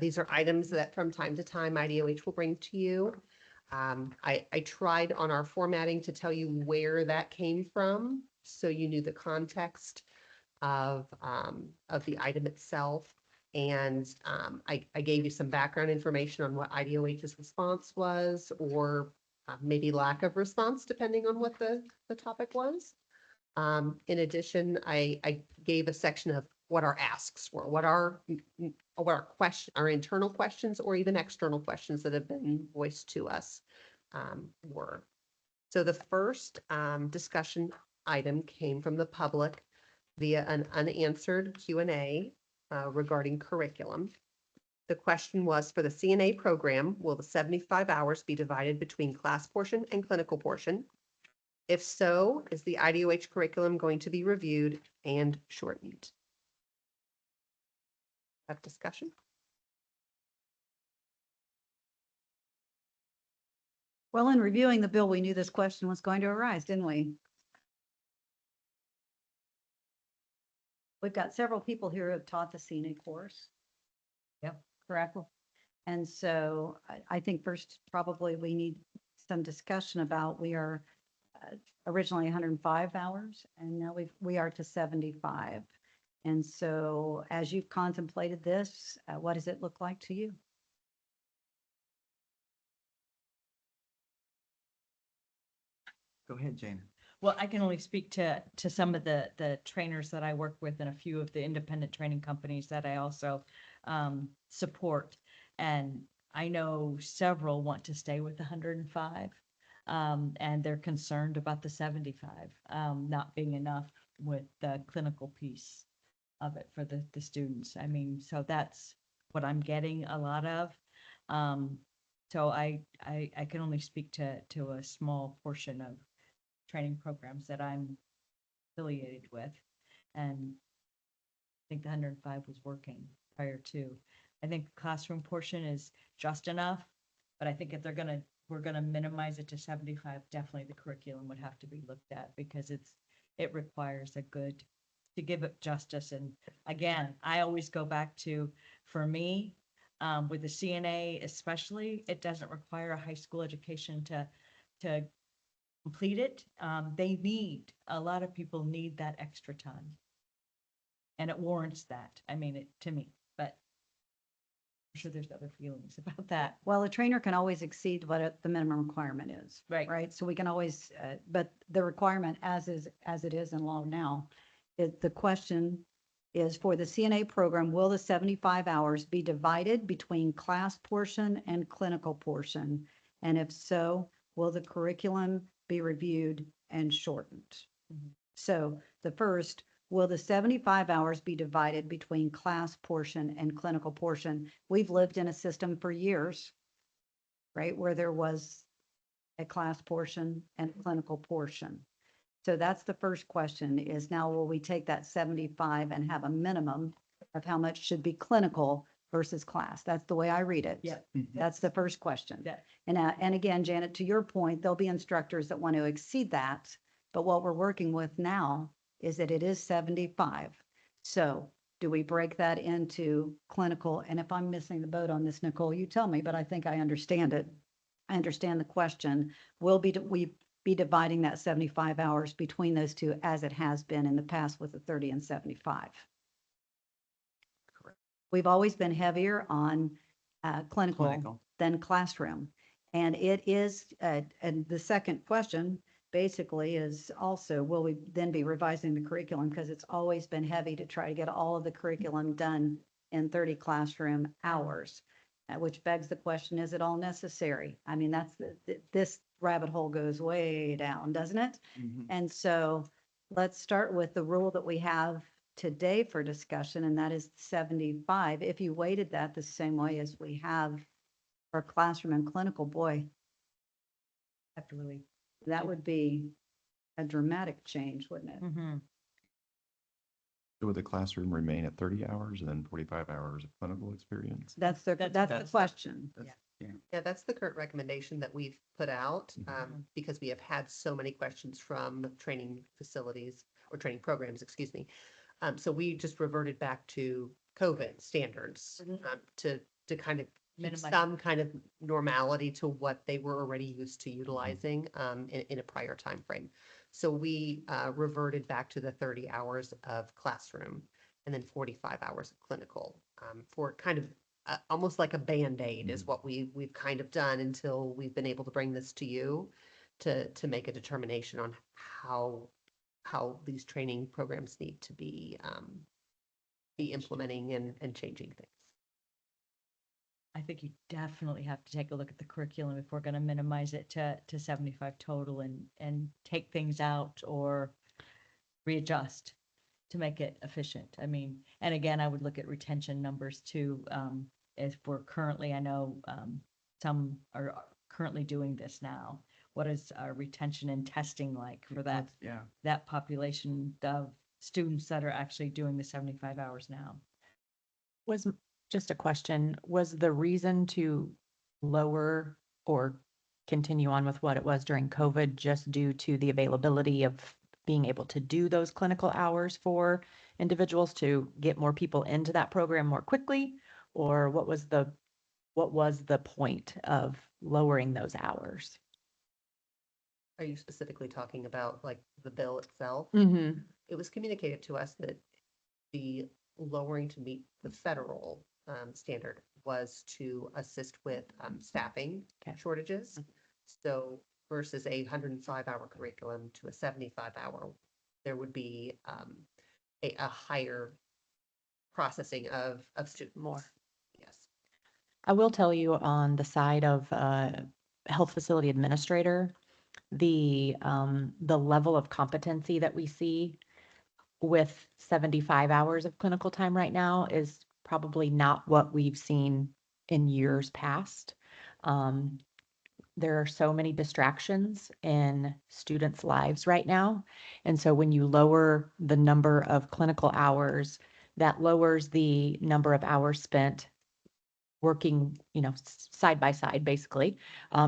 These are items that from time to time IDOH will bring to you. I tried on our formatting to tell you where that came from, so you knew the context of the item itself. And I gave you some background information on what IDOH's response was, or maybe lack of response, depending on what the topic was. In addition, I gave a section of what our asks were, what our our internal questions or even external questions that have been voiced to us were. So the first discussion item came from the public via an unanswered Q&A regarding curriculum. The question was, for the CNA program, will the 75 hours be divided between class portion and clinical portion? If so, is the IDOH curriculum going to be reviewed and shortened? Have discussion? Well, in reviewing the bill, we knew this question was going to arise, didn't we? We've got several people here who have taught the CNA course. Yep. Correct. And so I think first, probably we need some discussion about, we are originally 105 hours and now we are to 75. And so as you've contemplated this, what does it look like to you? Go ahead, Jana. well, I can only speak to some of the trainers that I work with and a few of the independent training companies that I also support. And I know several want to stay with 105. And they're concerned about the 75 not being enough with the clinical piece of it for the students. I mean, so that's what I'm getting a lot of. So I can only speak to a small portion of training programs that I'm affiliated with. And I think the 105 was working prior to. I think the classroom portion is just enough, but I think if we're gonna minimize it to 75, definitely the curriculum would have to be looked at because it requires to give it justice. And again, I always go back to, for me, with the CNA especially, it doesn't require a high school education to complete it. A lot of people need that extra time. And it warrants that. I mean, to me, but I'm sure there's other feelings about that. Well, a trainer can always exceed what the minimum requirement is. Right. Right, so we can always, but the requirement as it is in law now, the question is, for the CNA program, will the 75 hours be divided between class portion and clinical portion? And if so, will the curriculum be reviewed and shortened? Mhm. So the first, will the 75 hours be divided between class portion and clinical portion? We've lived in a system for years, right, where there was a class portion and a clinical portion. So that's the first question, is now will we take that 75 and have a minimum of how much should be clinical versus class? That's the way I read it. Yeah. That's the first question. Yeah. And again, Janet, to your point, there'll be instructors that want to exceed that. But what we're working with now is that it is 75. So do we break that into clinical? And if I'm missing the boat on this, Nicole, you tell me, but I think I understand it. I understand the question. We be dividing that 75 hours between those two as it has been in the past with the 30 and 75? Correct. We've always been heavier on clinical Clinical. than classroom. And it is, and the second question basically is also, will we then be revising the curriculum? Because it's always been heavy to try to get all of the curriculum done in 30 classroom hours. Which begs the question, is it all necessary? I mean, this rabbit hole goes way down, doesn't it? Mhm. And so let's start with the rule that we have today for discussion, and that is 75. If you weighted that the same way as we have for classroom and clinical, boy, Absolutely. that would be a dramatic change, wouldn't it? Mm-hmm. So would the classroom remain at 30 hours and then 45 hours of clinical experience? That's the That's- question. That's- Yeah. Yeah, that's the current recommendation that we've put out, because we have had so many questions from training facilities or training programs, excuse me. So we just reverted back to COVID standards, to kind of keep Minimize. some kind of normality to what they were already used to utilizing, in a prior time frame. So we, reverted back to the 30 hours of classroom and then 45 hours of clinical, for kind of almost like a Band-Aid is what we've kind of done until we've been able to bring this to you to make a determination on how these training programs need to be implementing and changing things. I think you definitely have to take a look at the curriculum if we're gonna minimize it to 75 total and take things out or readjust to make it efficient. I mean, and again, I would look at retention numbers too. If we're currently, I know, some are currently doing this now. What is our retention and testing like for that, Yeah. that population of students that are actually doing the 75 hours now? Was, just a question, was the reason to lower or continue on with what it was during COVID just due to the availability of being able to do those clinical hours for individuals to get more people into that program more quickly? Or what was the point of lowering those hours? Are you specifically talking about like the bill itself? Mm-hmm. It was communicated to us that the lowering to meet the federal standard was to assist with staffing Okay. shortages. So versus a 105-hour curriculum to a 75-hour, there would be a higher processing of students. More. Yes. I will tell you on the side of health facility administrator, the level of competency that we see with 75 hours of clinical time right now is probably not what we've seen in years past. There are so many distractions in students' lives right now. And so when you lower the number of clinical hours, that lowers the number of hours spent working, side by side, basically,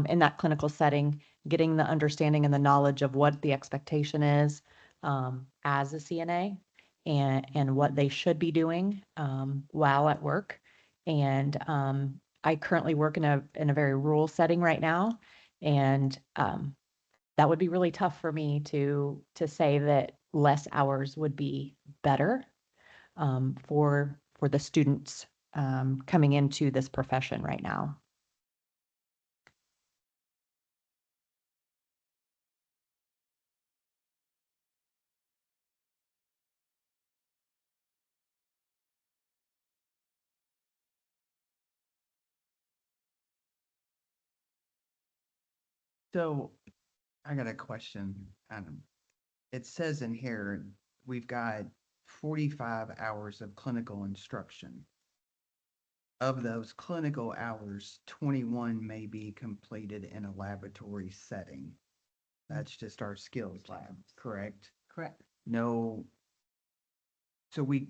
in that clinical setting, getting the understanding and the knowledge of what the expectation is as a CNA and what they should be doing while at work. And I currently work in a very rural setting right now, and that would be really tough for me to say that less hours would be better for the students coming into this profession right now. So I got a question, Adam. It says in here, we've got 45 hours of clinical instruction. Of those clinical hours, 21 may be completed in a laboratory setting. That's just our skills lab, correct? Correct. No. So we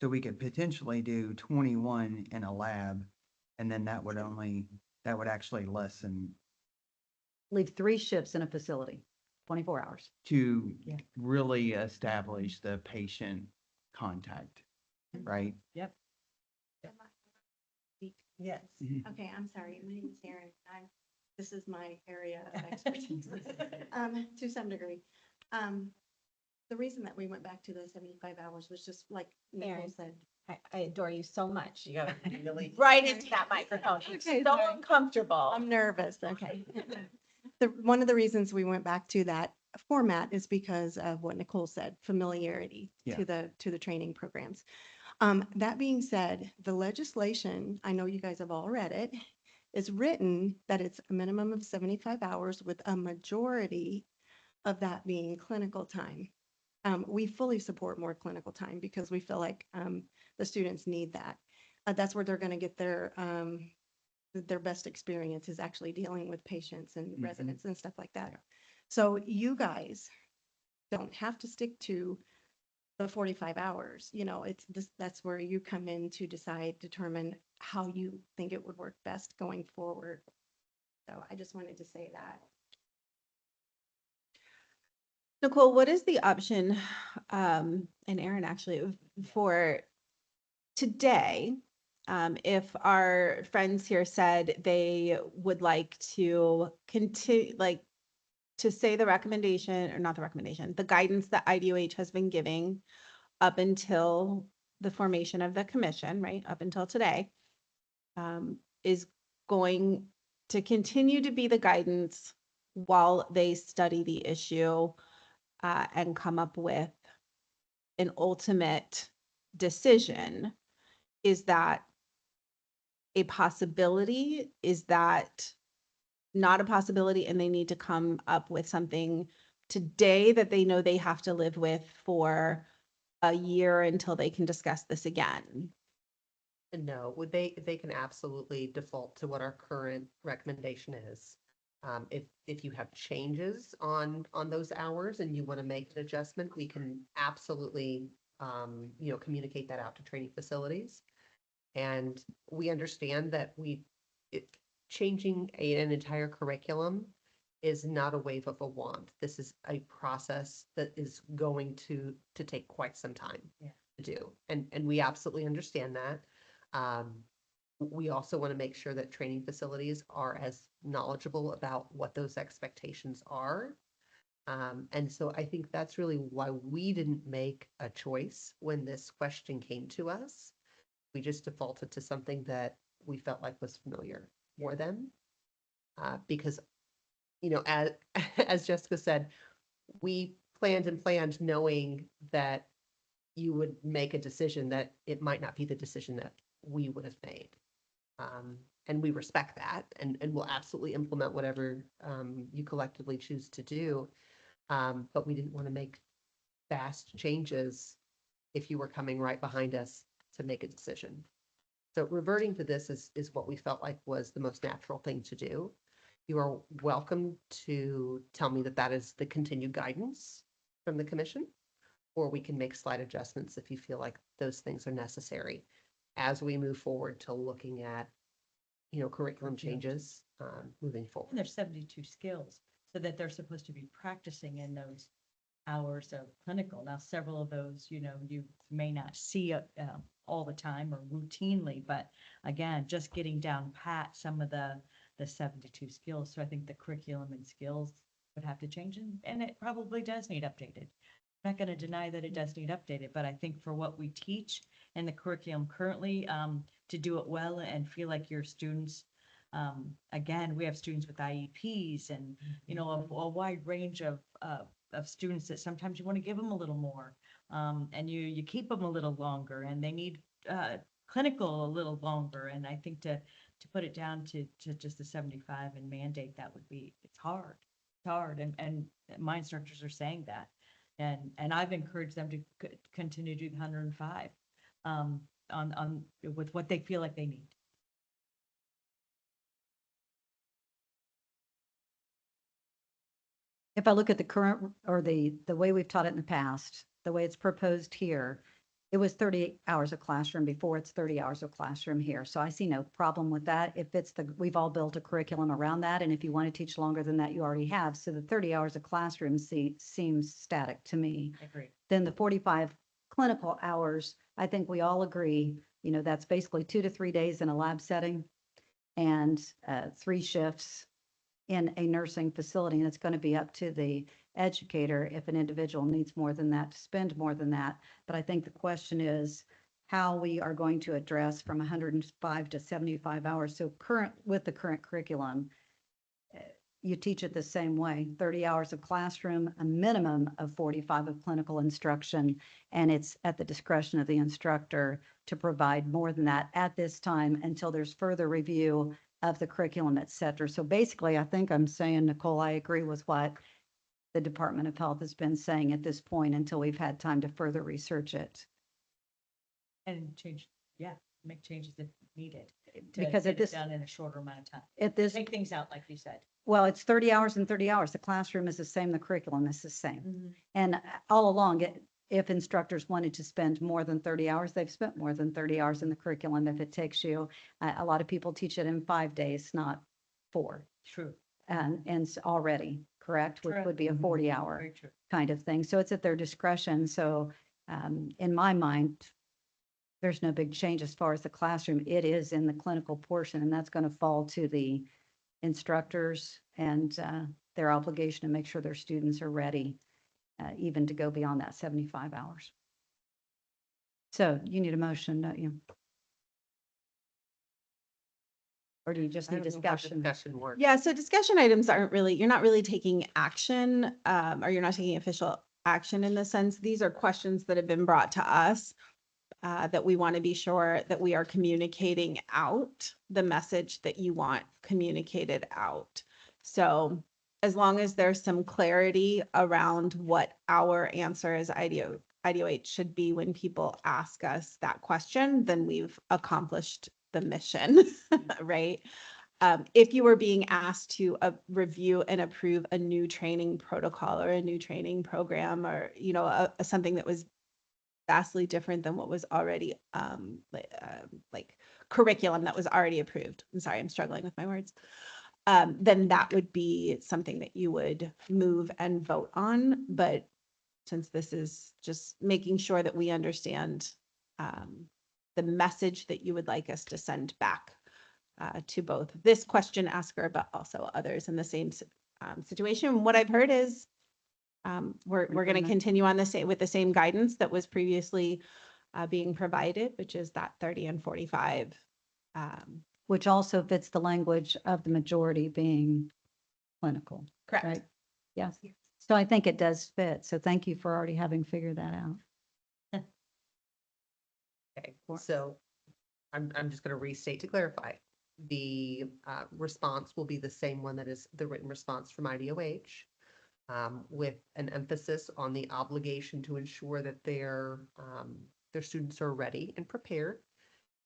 could potentially do 21 in a lab, and then that would actually lessen Leave 3 shifts in a facility, 24 hours. to Yeah. really establish the patient contact, right? Yep. Yes. Okay, I'm sorry. My name is Erin. This is my area of expertise, to some degree. The reason that we went back to the 75 hours was just like Nicole Erin. said. I adore you so much. You gotta really. Right into that microphone. It's Okay, so sorry. uncomfortable. I'm nervous, okay. One of the reasons we went back to that format is because of what Nicole said, familiarity Yeah. to the training programs. That being said, the legislation, I know you guys have all read it, is written that it's a minimum of 75 hours with a majority of that being clinical time. We fully support more clinical time because we feel like the students need that. That's where they're going to get their best experience is actually dealing with patients and Mhm. residents and stuff like that. So you guys don't have to stick to the 45 hours. You know, it's this, that's where you come in to determine how you think it would work best going forward. So I just wanted to say that. Nicole, what is the option, and Aaron actually, for today? If our friends here said they would like to continue, like, to say the recommendation, or not the recommendation, the guidance that IDOH has been giving up until the formation of the commission, right, up until today, is going to continue to be the guidance while they study the issue and come up with an ultimate decision. Is that a possibility? Is that not a possibility? And they need to come up with something today that they know they have to live with for a year until they can discuss this again? No, they can absolutely default to what our current recommendation is. If you have changes on those hours and you want to make an adjustment, we can absolutely, communicate that out to training facilities. And we understand that changing an entire curriculum is not a wave of a wand. This is a process that is going to take quite some time to do. And we absolutely understand that. We also want to make sure that training facilities are as knowledgeable about what those expectations are. And so I think that's really why we didn't make a choice when this question came to us. We just defaulted to something that we felt like was familiar for them. Because, as, as Jessica said, we planned knowing that you would make a decision that it might not be the decision that we would have made. And we respect that and we'll absolutely implement whatever you collectively choose to do. But we didn't want to make fast changes if you were coming right behind us to make a decision. So reverting to this is what we felt like was the most natural thing to do. You are welcome to tell me that is the continued guidance from the commission, or we can make slight adjustments if you feel like those things are necessary as we move forward to looking at, curriculum changes moving And forward. there's 72 skills, so that they're supposed to be practicing in those hours of clinical. Now, several of those, you may not see all the time or routinely, but again, just getting down pat some of the 72 skills. So I think the curriculum and skills would have to change, and it probably does need updated. I'm not going to deny that it does need updated, but I think for what we teach and the curriculum currently, to do it well and feel like your students, again, we have students with IEPs and, a wide range of students that sometimes you want to give them a little more. And you keep them a little longer and they need clinical a little longer. And I think to put it down to just the 75 and mandate, it's hard. It's hard. And my instructors are saying that. And I've encouraged them to continue to do the 105 on with what they feel like they need. If I look at the current or the way we've taught it in the past, the way it's proposed here, it was 30 hours of classroom before, it's 30 hours of classroom here. So I see no problem with that. If we've all built a curriculum around that. And if you want to teach longer than that, you already have. So the 30 hours of classroom seems static to me. I agree. Then the 45 clinical hours, I think we all agree That's basically 2 to 3 days in a lab setting and 3 shifts in a nursing facility. And it's going to be up to the educator if an individual needs more than that to spend more than that. But I think the question is how we are going to address from 105 to 75 hours. So with the current curriculum, you teach it the same way, 30 hours of classroom, a minimum of 45 of clinical instruction, and it's at the discretion of the instructor to provide more than that at this time until there's further review of the curriculum, et cetera. So basically, I think I'm saying, Nicole, I agree with what the Department of Health has been saying at this point until we've had time to further research it. And make changes if needed. To Because get at it this, done in a shorter amount of time. at this, Take things out, like you said. well, it's 30 hours and 30 hours. The classroom is the same, the curriculum is the same. And all along, if instructors wanted to spend more than 30 hours, they've spent more than 30 hours in the curriculum. If it takes you, a lot of people teach it in 5 days, not 4. True. And already, correct, which would be a 40-hour Very true. kind of thing. So it's at their discretion. So in my mind, there's no big change as far as the classroom. It is in the clinical portion, and that's going to fall to the instructors and their obligation to make sure their students are ready, even to go beyond that 75 hours. So you need a motion, don't you? Or do you just I need don't know how discussion? discussion works. Yeah, so discussion items aren't really, you're not really taking action, or you're not taking official action in the sense, these are questions that have been brought to us that we want to be sure that we are communicating out the message that you want communicated out. So as long as there's some clarity around what our answer as IDOH should be when people ask us that question, then we've accomplished the mission, right? If you were being asked to review and approve a new training protocol or a new training program, or something that was vastly different than what was already like curriculum that was already approved. I'm sorry, I'm struggling with my words. Then that would be something that you would move and vote on. But since this is just making sure that we understand the message that you would like us to send back to both this question asker, but also others in the same situation. What I've heard is we're going to continue on with the same guidance that was previously being provided, which is that 30 and 45. Which also fits the language of the majority being clinical. Correct. Right? Yes. So I think it does fit. So thank you for already having figured that out. Okay, so I'm just going to restate to clarify. The response will be the same one that is the written response from IDOH, with an emphasis on the obligation to ensure that their students are ready and prepared,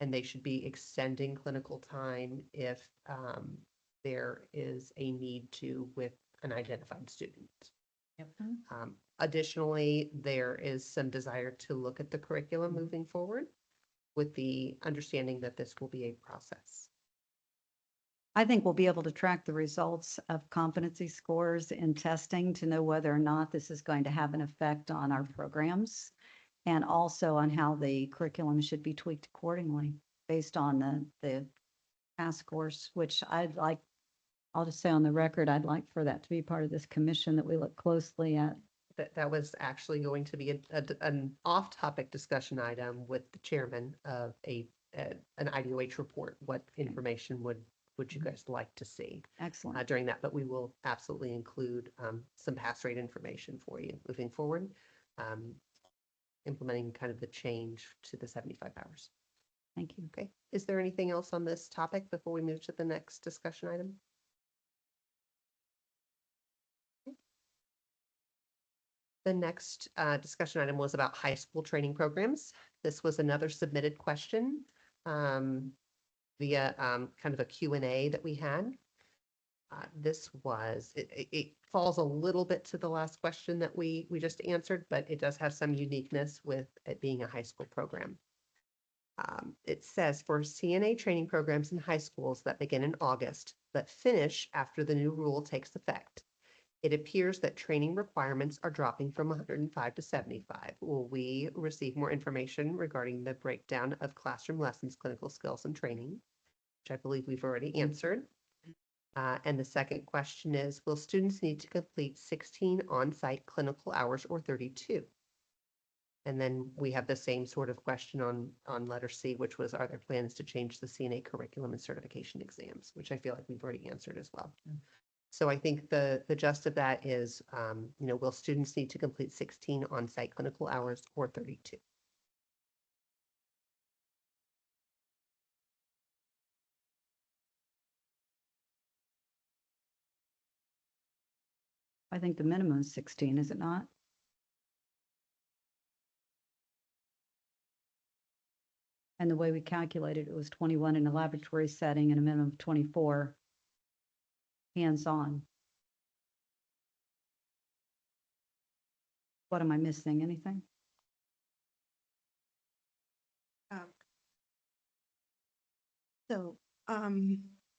and they should be extending clinical time if there is a need to with an identified student. Yep. Additionally, there is some desire to look at the curriculum moving forward with the understanding that this will be a process. I think we'll be able to track the results of competency scores in testing to know whether or not this is going to have an effect on our programs, and also on how the curriculum should be tweaked accordingly based on the task force, which I'll just say on the record, I'd like for that to be part of this commission that we look closely at. That was actually going to be an off-topic discussion item with the chairman of an IDOH report. What information would you guys like to see Excellent. during that? But we will absolutely include some pass rate information for you moving forward, implementing kind of the change to the 75 hours. Thank you. Okay. Is there anything else on this topic before we move to the next discussion item? The next discussion item was about high school training programs. This was another submitted question via kind of a Q&A that we had. It falls a little bit to the last question that we just answered, but it does have some uniqueness with it being a high school program. It says for CNA training programs in high schools that begin in August but finish after the new rule takes effect, It appears that training requirements are dropping from 105 to 75. Will we receive more information regarding the breakdown of classroom lessons, clinical skills, and training? Which I believe we've already answered. And the second question is, will students need to complete 16 on-site clinical hours or 32? And then we have the same sort of question on letter C, which was, are there plans to change the CNA curriculum and certification exams, which I feel like we've already answered as well. So I think the gist of that is, will students need to complete 16 on-site clinical hours or 32? I think the minimum is 16, is it not? And the way we calculated it was 21 in a laboratory setting and a minimum of 24 hands-on. What am I missing? Anything? So,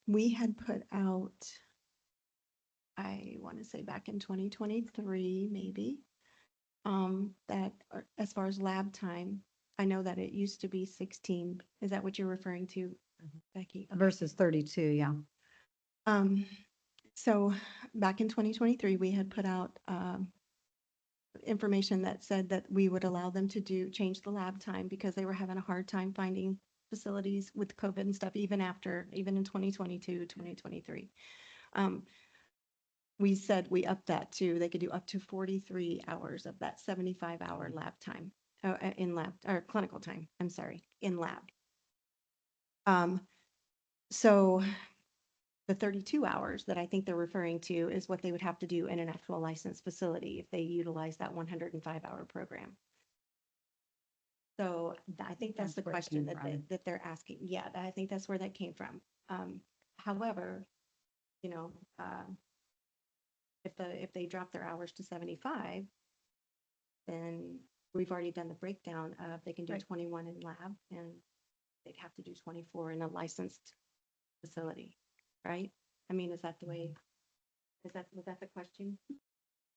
we had put out, I want to say back in 2023, maybe, that as far as lab time, I know that it used to be 16. Is that what you're referring to, Becky? Okay. Versus 32, yeah. So back in 2023, we had put out, information that said that we would allow them to change the lab time because they were having a hard time finding facilities with COVID and stuff, even in 2022, 2023. We said we upped that to, they could do up to 43 hours of that 75-hour lab time, in lab, or clinical time, I'm sorry, in lab. So the 32 hours that I think they're referring to is what they would have to do in an actual licensed facility if they utilize that 105-hour program. So I think that's the where it question came from. that they're asking. Yeah, I think that's where that came from. However, if they drop their hours to 75, then we've already done the breakdown of they can do Right. 21 in lab and they'd have to do 24 in a licensed facility, right? I mean, is that the way, was that the question?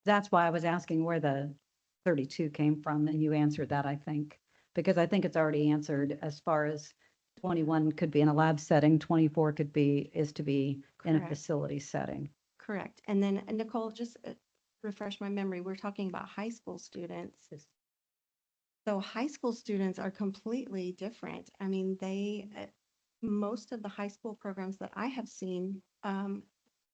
That's why I was asking where the 32 came from, and you answered that, I think. Because I think it's already answered as far as 21 could be in a lab setting, 24 is to be in a Correct. facility setting. Correct. And then Nicole, just refresh my memory, we're talking about high school students. So high school students are completely different. I mean, most of the high school programs that I have seen,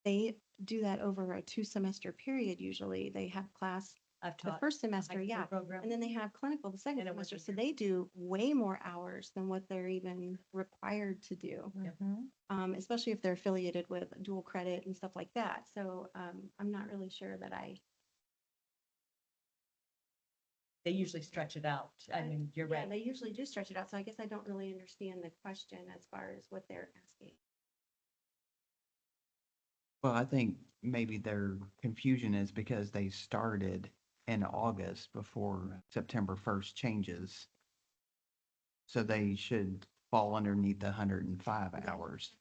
they do that over a 2-semester period usually. They have class I've the taught. first a semester, high school yeah. program. And then they have clinical the second And a semester. working So year. they do way more hours than what they're even required to do. Especially if they're affiliated with dual credit and stuff like that. So I'm not really sure that They usually stretch it out. I mean, you're yeah, right. they usually do stretch it out. So I guess I don't really understand the question as far as what they're asking. Well, I think maybe their confusion is because they started in August before September 1st changes. So they should fall underneath the 105 hours.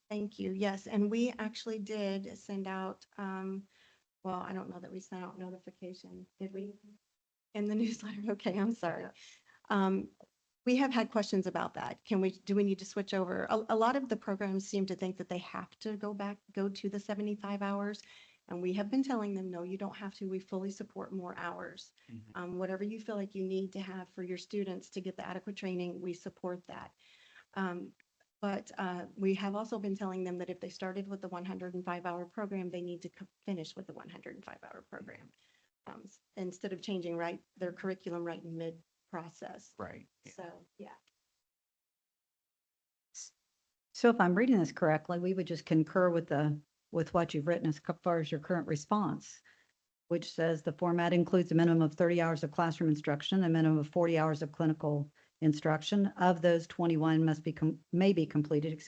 Thank you. Yes, and we actually did send out, well, I don't know that we sent out notification, did we? In the newsletter? Okay, I'm sorry. We have had questions about that. Do we need to switch over? A lot of the programs seem to think that they have to go to the 75 hours. And we have been telling them, no, you don't have to. We fully support more hours. Whatever you feel like you need to have for your students to get the adequate training, we support that. But we have also been telling them that if they started with the 105-hour program, they need to finish with the 105-hour program. Instead of changing their curriculum right in mid-process. Right. Yeah. So, yeah. So if I'm reading this correctly, we would just concur with what you've written as far as your current response, which says the format includes a minimum of 30 hours of classroom instruction, a minimum of 40 hours of clinical instruction. Of those, 21 may be completed,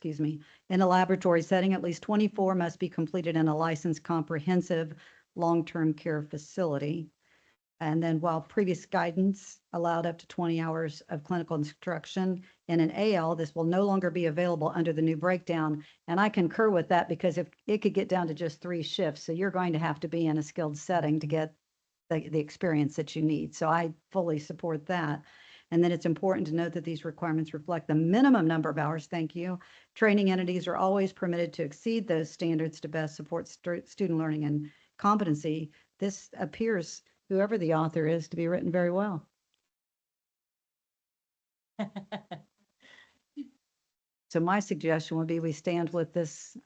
in a laboratory setting. At least 24 must be completed in a licensed comprehensive long-term care facility. And then while previous guidance allowed up to 20 hours of clinical instruction in an AL, this will no longer be available under the new breakdown. And I concur with that because if it could get down to just 3 shifts, so you're going to have to be in a skilled setting to get the experience that you need. So I fully support that. And then it's important to note that these requirements reflect the minimum number of hours. Thank you. Training entities are always permitted to exceed those standards to best support student learning and competency. This appears, whoever the author is, to be written very well. So my suggestion would be we stand with this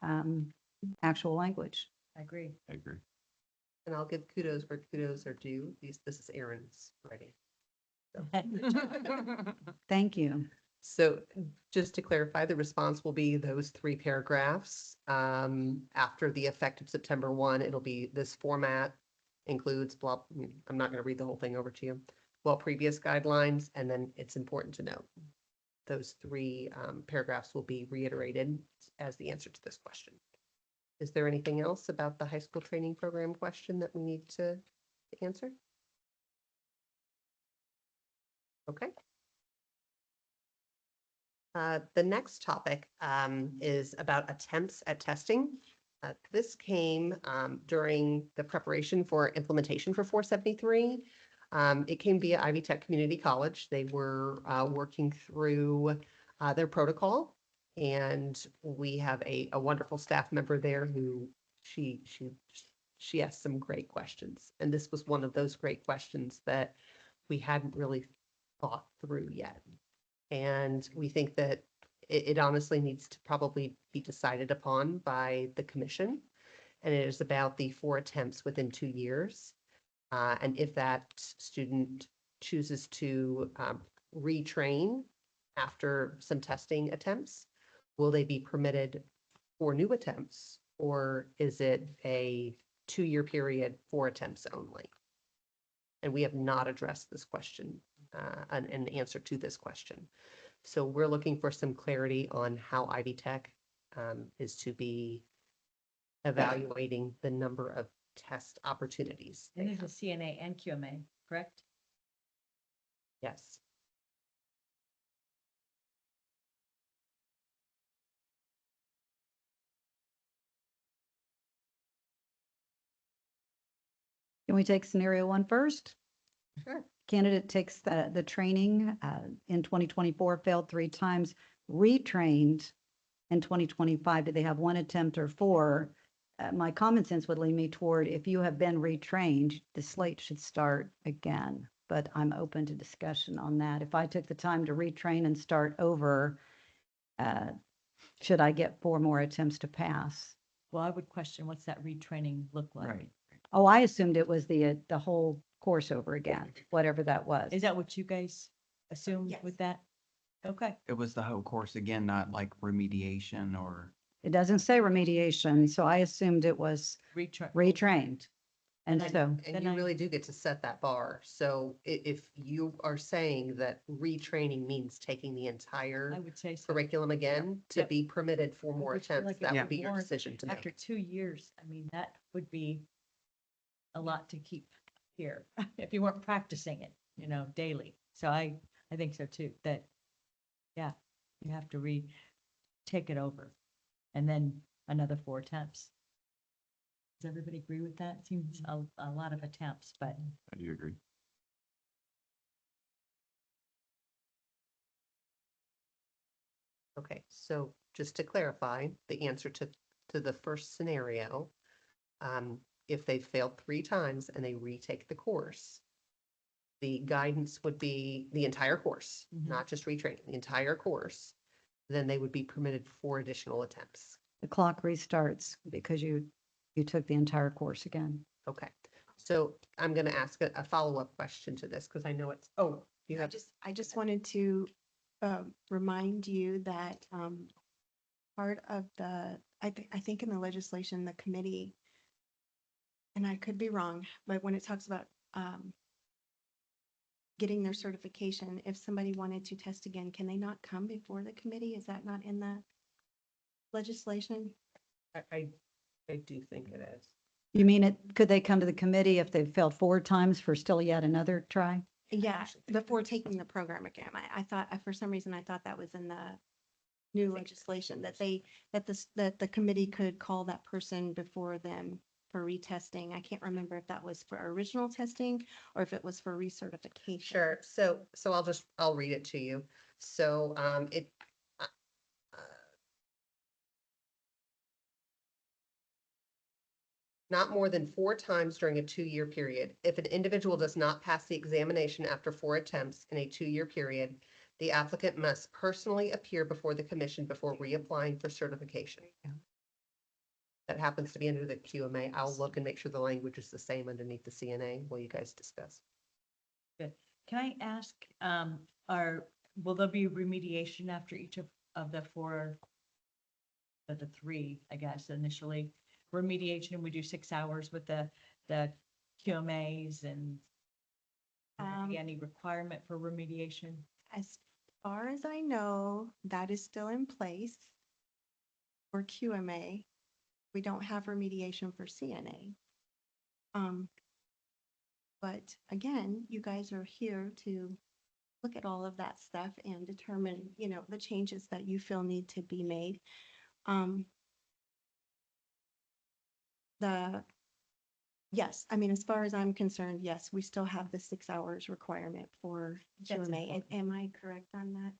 actual language. I agree. I agree. And I'll give kudos where kudos are due. This is Aaron's writing. Thank you. So just to clarify, the response will be those 3 paragraphs. After the effective September 1, it'll be this format includes blah, I'm not going to read the whole thing over to you. Well, previous guidelines, and then it's important to note those 3 paragraphs will be reiterated as the answer to this question. Is there anything else about the high school training program question that we need to answer? Okay. The next topic is about attempts at testing. This came during the preparation for implementation for 473. It came via Ivy Tech Community College. They were working through their protocol, and we have a wonderful staff member there who she asked some great questions. And this was one of those great questions that we hadn't really thought through yet. And we think that it honestly needs to probably be decided upon by the commission. And it is about the 4 attempts within 2 years. And if that student chooses to retrain after some testing attempts, will they be permitted 4 new attempts? Or is it a 2-year period, 4 attempts only? And we have not addressed this question, an answer to this question. So we're looking for some clarity on how Ivy Tech is to be evaluating the number of test opportunities. And they there's a have. CNA and QMA, correct? Yes. Can we take scenario 1 first? Sure. Candidate takes the training in 2024, failed 3 times, retrained in 2025. Did they have 1 attempt or 4? My common sense would lead me toward if you have been retrained, the slate should start again. But I'm open to discussion on that. If I took the time to retrain and start over, should I get 4 more attempts to pass? Well, I would question, what's that retraining look like? Right. Oh, I assumed it was the whole course over again, whatever that was. Is that what you guys assumed Yes. with that? Okay. It was the whole course again, not like remediation or, It doesn't say remediation, so I assumed it was retrained. And And, so, and Then you I- really do get to set that bar. So if you are saying that retraining means taking the I entire would say so. curriculum again to Yep. be permitted for I more would feel attempts, like it that would would be your warrant- decision to After make. 2 years, I mean, that would be a lot to keep here if you weren't practicing it, daily. So I think so too, that, yeah, you have to take it over and then another 4 attempts. Does everybody agree with that? Seems a lot of attempts, but I do agree. Okay, so just to clarify, the answer to the first scenario, if they failed 3 times and they retake the course, the guidance would be the entire course, Mhm. not just retraining, the entire course, then they would be permitted 4 additional attempts. the clock restarts because you took the entire course again. Okay, so I'm going to ask a follow-up question to this because I know it's, oh, you have, I just wanted to remind you that part of I think in the legislation, the committee, and I could be wrong, but when it talks about getting their certification, if somebody wanted to test again, can they not come before the committee? Is that not in the legislation? I do think it is. You mean it, could they come to the committee if they've failed 4 times for still yet another try? Yeah, before taking the program again. I thought, for some reason, I thought that was in the new legislation that that the committee could call that person before them for retesting. I can't remember if that was for original testing or if it was for recertification. Sure. So I'll read it to you. So, uh, not more than 4 times during a 2-year period. If an individual does not pass the examination after 4 attempts in a 2-year period, the applicant must personally appear before the commission before reapplying for certification. That happens to be under the QMA. I'll look and make sure the language is the same underneath the CNA while you guys discuss. Good. Can I ask, will there be remediation after each of the 4, the 3, I guess, initially? Remediation, we do 6 hours with the QMAs and will there be any requirement for remediation? As far as I know, that is still in place for QMA. We don't have remediation for CNA. But again, you guys are here to look at all of that stuff and determine, the changes that you feel need to be made. Yes, I mean, as far as I'm concerned, yes, we still have the 6 hours requirement for That's QMA. important. Am I correct on that?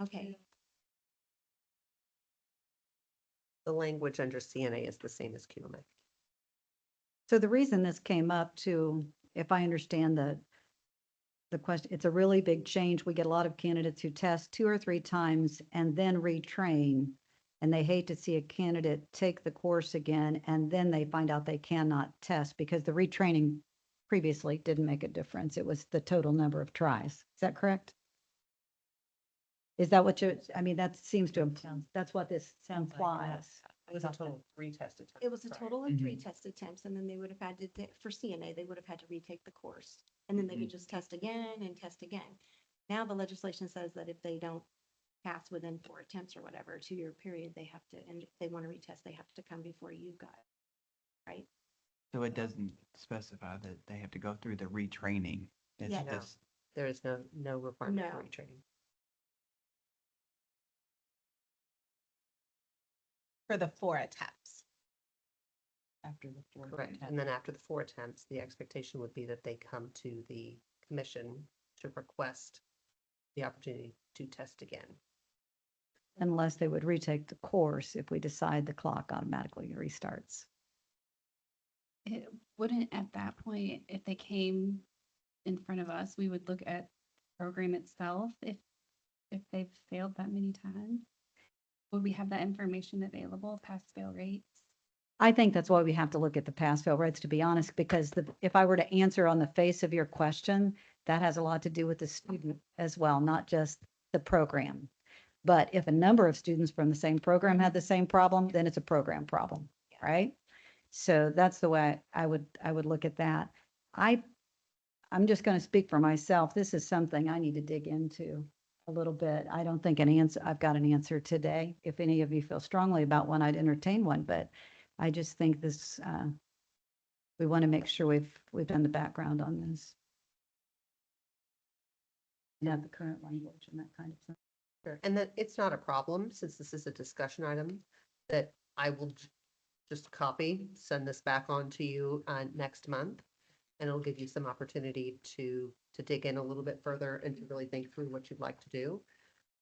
Okay, The language under CNA is the same as QMA. So the reason this came up too, if I understand the question, it's a really big change. We get a lot of candidates who test 2 or 3 times and then retrain. And they hate to see a candidate take the course again, and then they find out they cannot test because the retraining previously didn't make a difference. It was the total number of tries. Is that correct? Is that what I mean, that seems to, that's what this Sounds like that. implies. It was a total of 3 test attempts. it was a Sorry. total of 3 test attempts, and then they would have had to, for CNA, they would have had to retake the course. And then they would just test again and test again. Now the legislation says that if they don't pass within 4 attempts or whatever, 2-year period, they have to, and if they want to retest, they have to come before you guys, right? So it doesn't specify that they have to go through the retraining. It's Yeah. No. just, There is no requirement for No. retraining. For the 4 attempts. After the 4th Correct. attempt? And then after the 4 attempts, the expectation would be that they come to the commission to request the opportunity to test again. Unless they would retake the course if we decide the clock automatically restarts. It wouldn't at that point, if they came in front of us, we would look at program itself if they've failed that many times. Would we have that information available, pass fail rates? I think that's why we have to look at the pass-fail rates, to be honest, because if I were to answer on the face of your question, that has a lot to do with the student as well, not just the program. But if a number of students from the same program had the same problem, then it's a program problem, right? So that's the way I would look at that. I'm just going to speak for myself. This is something I need to dig into a little bit. I don't think I've got an answer today. If any of you feel strongly about one, I'd entertain one, but I just think this, we want to make sure we've done the background on this. And have the current language and that kind of thing. Sure. And that it's not a problem, since this is a discussion item, that I will just copy, send this back on to you next month. And it'll give you some opportunity to dig in a little bit further and to really think through what you'd like to do.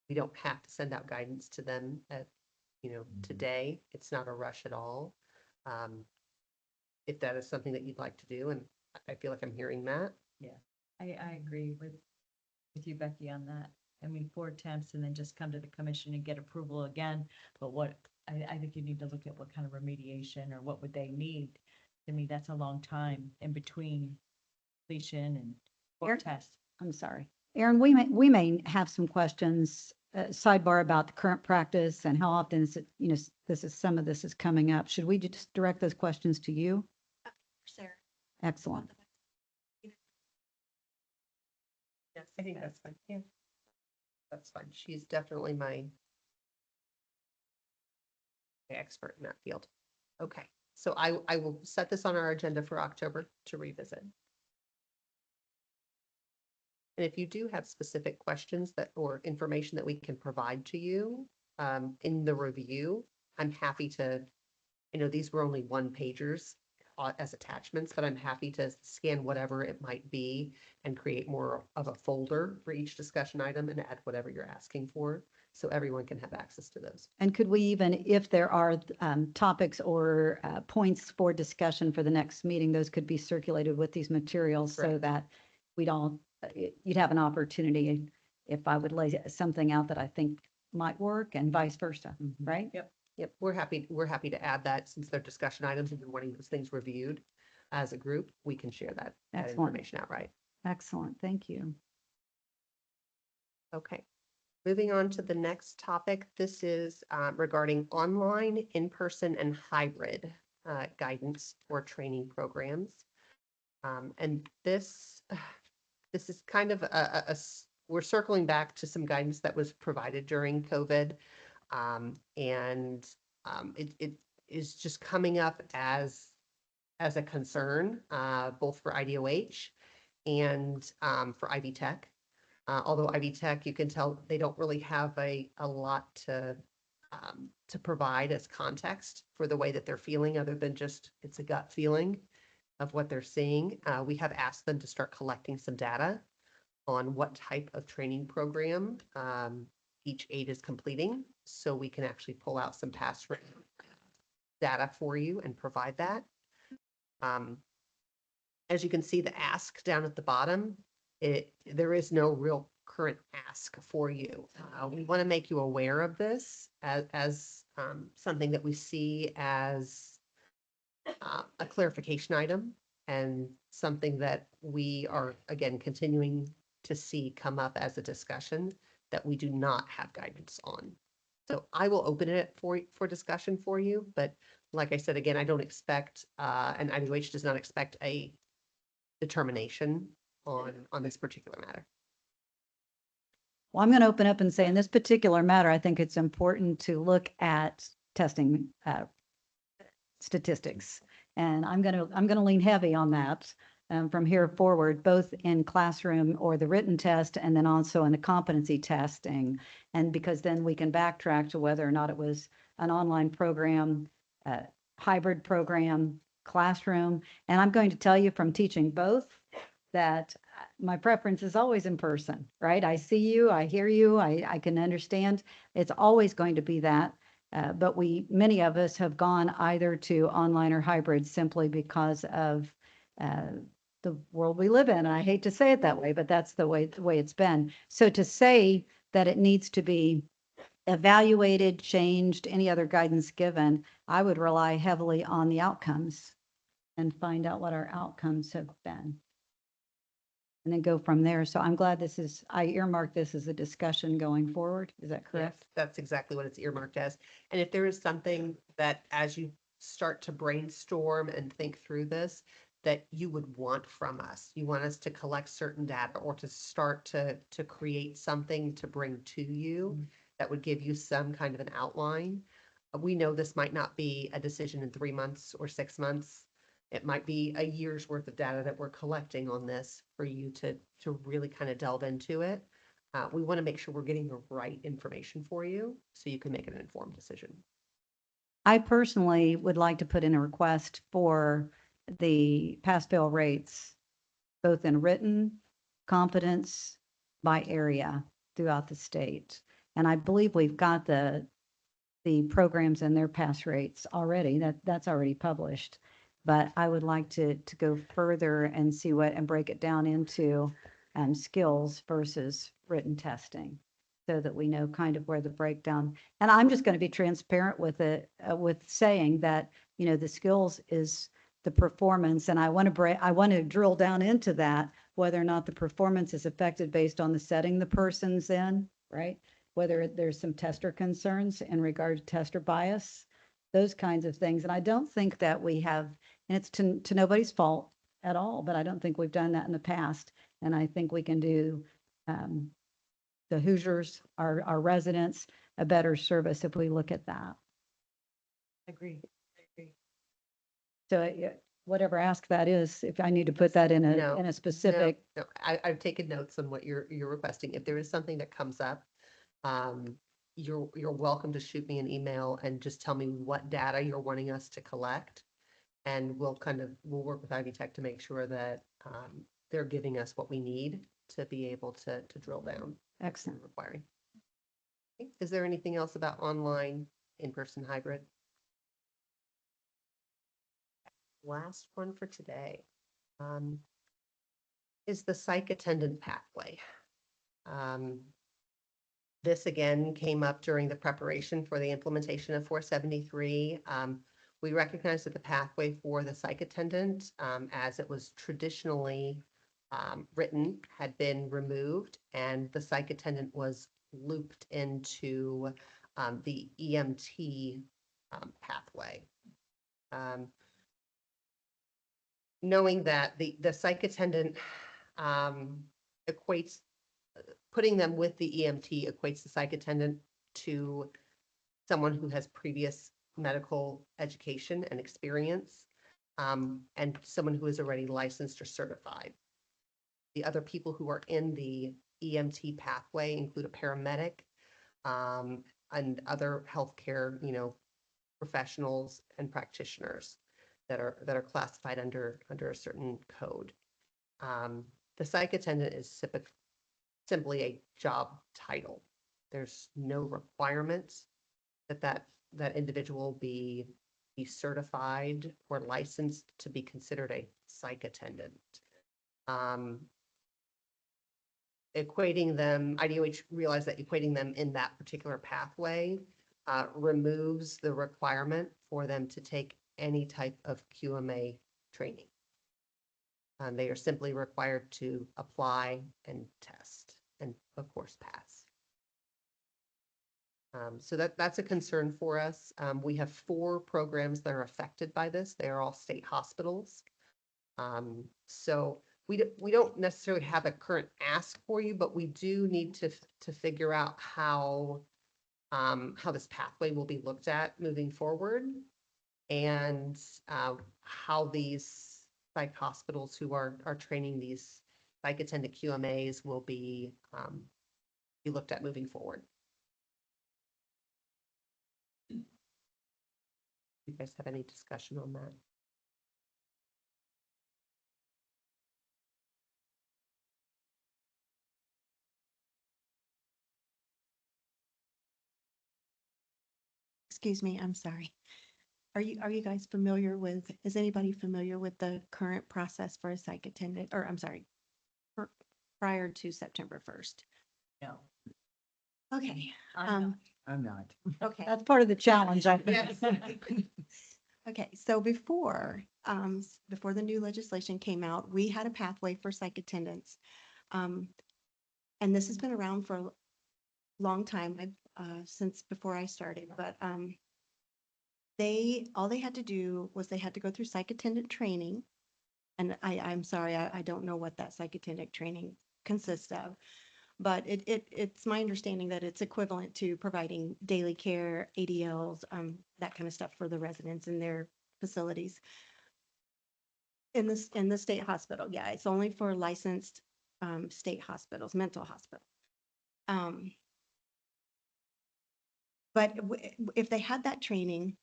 We don't have to send out guidance to them at, today. It's not a rush at all. If that is something that you'd like to do, and I feel like I'm hearing that. I agree with you, Becky, on that. I mean, 4 attempts and then just come to the commission and get approval again. But I think you need to look at what kind of remediation or what would they need. To me, that's a long time in between completion and Eric? test. I'm sorry. Aaron, we may have some questions, sidebar about the current practice and how often is it, some of this is coming up. Should we just direct those questions to you? Sarah. Excellent. Yes, I think that's fine. Yeah. That's fine. She's definitely my expert in that field. Okay, so I will set this on our agenda for October to revisit. And if you do have specific questions that, or information that we can provide to you, in the review, I'm happy to, these were only one pagers as attachments, but I'm happy to scan whatever it might be and create more of a folder for each discussion item and add whatever you're asking for, so everyone can have access to those. And could we even, if there are topics or points for discussion for the next meeting, those could be circulated with these materials so Correct. that we'd all, you'd have an opportunity if I would lay something out that I think might work and vice versa, right? Yep, we're happy to add that since they're discussion items and we're wanting those things reviewed as a group, we can share that Excellent. information outright. Excellent, thank you. Okay. Moving on to the next topic. This is regarding online, in-person, and hybrid guidance or training programs. And this is kind of we're circling back to some guidance that was provided during COVID. It is just coming up as a concern, both for IDOH and for Ivy Tech. Although Ivy Tech, you can tell they don't really have a lot to provide as context for the way that they're feeling, other than just it's a gut feeling of what they're seeing. We have asked them to start collecting some data on what type of training program each aide is completing, so we can actually pull out some past data for you and provide that. As you can see, the ask down at the bottom, there is no real current ask for you. We want to make you aware of this as something that we see as a clarification item and something that we are, again, continuing to see come up as a discussion that we do not have guidance on. So I will open it for discussion for you, but like I said, again, I don't expect, and IDOH does not expect a determination on this particular matter. Well, I'm going to open up and say in this particular matter, I think it's important to look at testing statistics. And I'm going to lean heavy on that from here forward, both in classroom or the written test, and then also in the competency testing. And because then we can backtrack to whether or not it was an online program, hybrid program, classroom. And I'm going to tell you from teaching both that my preference is always in person, right? I see you, I hear you, I can understand. It's always going to be that. But many of us have gone either to online or hybrid simply because of the world we live in. And I hate to say it that way, but that's the way it's been. So to say that it needs to be evaluated, changed, any other guidance given, I would rely heavily on the outcomes and find out what our outcomes have been. And then go from there. So I'm glad I earmarked this as a discussion going forward. Is that correct? Yes, that's exactly what it's earmarked as. And if there is something that as you start to brainstorm and think through this, that you would want from us, you want us to collect certain data or to start to create something to bring to you that would give you some kind of an outline. We know this might not be a decision in 3 months or 6 months. It might be a year's worth of data that we're collecting on this for you to really kind of delve into it. We want to make sure we're getting the right information for you so you can make an informed decision. I personally would like to put in a request for the pass-fail rates, both in written, competence, by area throughout the state. And I believe we've got the programs and their pass rates already. That's already published. But I would like to go further and see and break it down into skills versus written testing, so that we know kind of where the breakdown. And I'm just going to be transparent with it, with saying that, the skills is the performance. And I want to drill down into that, whether or not the performance is affected based on the setting the person's in, right? Whether there's some tester concerns in regard to tester bias, those kinds of things. And I don't think that we have, and it's to nobody's fault at all, but I don't think we've done that in the past. And I think we can do the Hoosiers, our residents, a better service if we look at that. Agree. whatever ask that is, if I need to put that in No, a specific. No, I've taken notes on what you're requesting. If there is something that comes up, you're welcome to shoot me an email and just tell me what data you're wanting us to collect. And we'll work with Ivy Tech to make sure that, they're giving us what we need to be able to drill down Excellent. requiring. Okay, is there anything else about online, in-person, hybrid? Last one for today, is the psych attendant pathway. This again came up during the preparation for the implementation of 473. We recognize that the pathway for the psych attendant, as it was traditionally written, had been removed, and the psych attendant was looped into the EMT pathway. Knowing that the psych attendant equates, putting them with the EMT equates the psych attendant to someone who has previous medical education and experience, and someone who is already licensed or certified. The other people who are in the EMT pathway include a paramedic, and other healthcare, professionals and practitioners that are classified under a certain code. The psych attendant is simply a job title. There's no requirement that individual be certified or licensed to be considered a psych attendant. Equating them, IDOH realized that equating them in that particular pathway removes the requirement for them to take any type of QMA training. They are simply required to apply and test, and of course pass. So that's a concern for us. We have 4 programs that are affected by this. They are all state hospitals. So we don't necessarily have a current ask for you, but we do need to figure out how this pathway will be looked at moving forward, and how these psych hospitals who are training these psych attendant QMAs will be looked at moving forward. You guys have any discussion on that? Excuse me, I'm sorry. Are you guys familiar with, is anybody familiar with the current process for a psych attendant, or I'm sorry, prior to September 1st? No. Okay, I'm not. I'm not. okay. That's part of the challenge, I think. Yes. Okay, so before the new legislation came out, we had a pathway for psych attendants. And this has been around for a long time, since before I started, but all they had to do was they had to go through psych attendant training. And I'm sorry, I don't know what that psych attendant training consists of. But it's my understanding that it's equivalent to providing daily care, ADLs, that kind of stuff for the residents in their facilities. In the state hospital, yeah, it's only for licensed state hospitals, mental hospital. But if they had that training,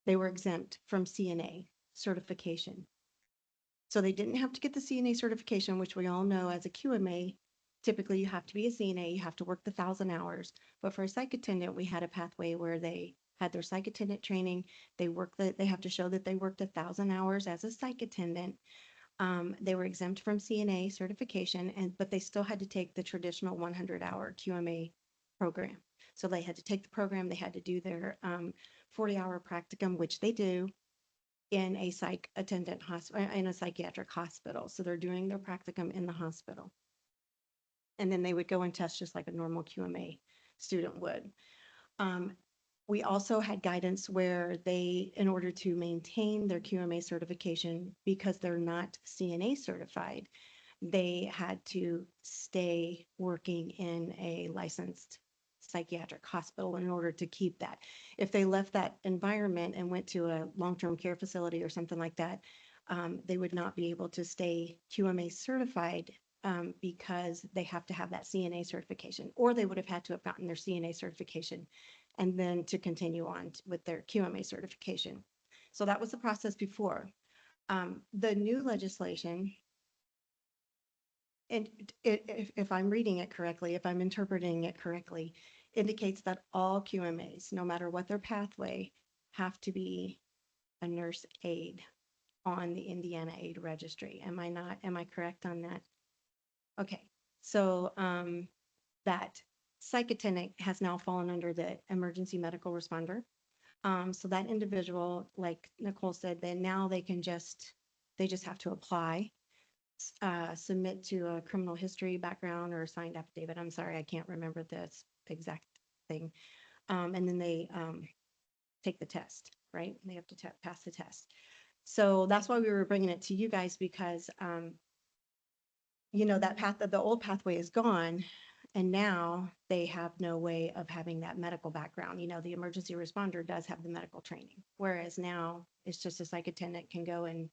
they were exempt from CNA certification. So they didn't have to get the CNA certification, which we all know as a QMA, typically you have to be a CNA, you have to work the 1,000 hours. But for a psych attendant, we had a pathway where they had their psych attendant training. They have to show that they worked 1,000 hours as a psych attendant. They were exempt from CNA certification, but they still had to take the traditional 100-hour QMA program. So they had to take the program, they had to do their 40-hour practicum, which they do in a psych attendant hospital, in a psychiatric hospital. So they're doing their practicum in the hospital. And then they would go and test just like a normal QMA student would. We also had guidance where they, in order to maintain their QMA certification, because they're not CNA certified, they had to stay working in a licensed psychiatric hospital in order to keep that. If they left that environment and went to a long-term care facility or something like that, they would not be able to stay QMA certified because they have to have that CNA certification, or they would have had to have gotten their CNA certification and then to continue on with their QMA certification. So that was the process before. The new legislation, and if I'm reading it correctly, if I'm interpreting it correctly, indicates that all QMAs, no matter what their pathway, have to be a nurse aide on the Indiana Aid Registry. Am I correct on that? Okay, so that psych attendant has now fallen under the emergency medical responder. So that individual, like Nicole said, then now they just have to apply, submit to a criminal history background or a signed affidavit. I'm sorry, I can't remember this exact thing. And then they take the test, right? They have to pass the test. So that's why we were bringing it to you guys, because that the old pathway is gone, and now they have no way of having that medical background. The emergency responder does have the medical training, whereas now it's just a psych attendant can go and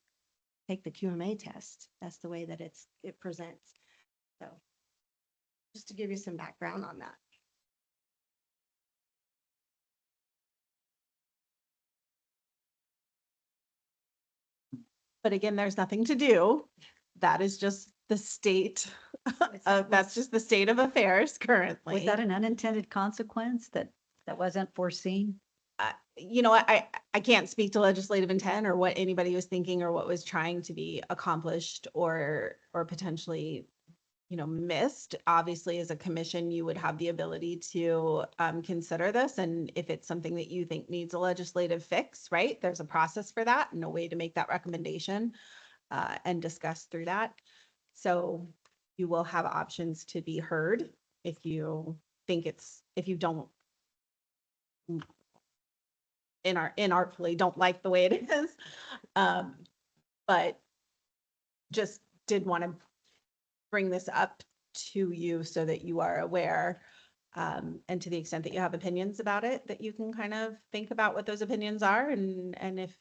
take the QMA test. That's the way that it presents. So just to give you some background on that. But again, there's nothing to do. That is just the state. That's just the state of affairs currently. Was that an unintended consequence that wasn't foreseen? I can't speak to legislative intent or what anybody was thinking or what was trying to be accomplished or potentially, missed. Obviously, as a commission, you would have the ability to consider this. And if it's something that you think needs a legislative fix, right, there's a process for that and a way to make that recommendation and discuss through that. So you will have options to be heard if you think if you don't inartfully don't like the way it is. But just did want to bring this up to you so that you are aware, and to the extent that you have opinions about it, that you can kind of think about what those opinions are, and if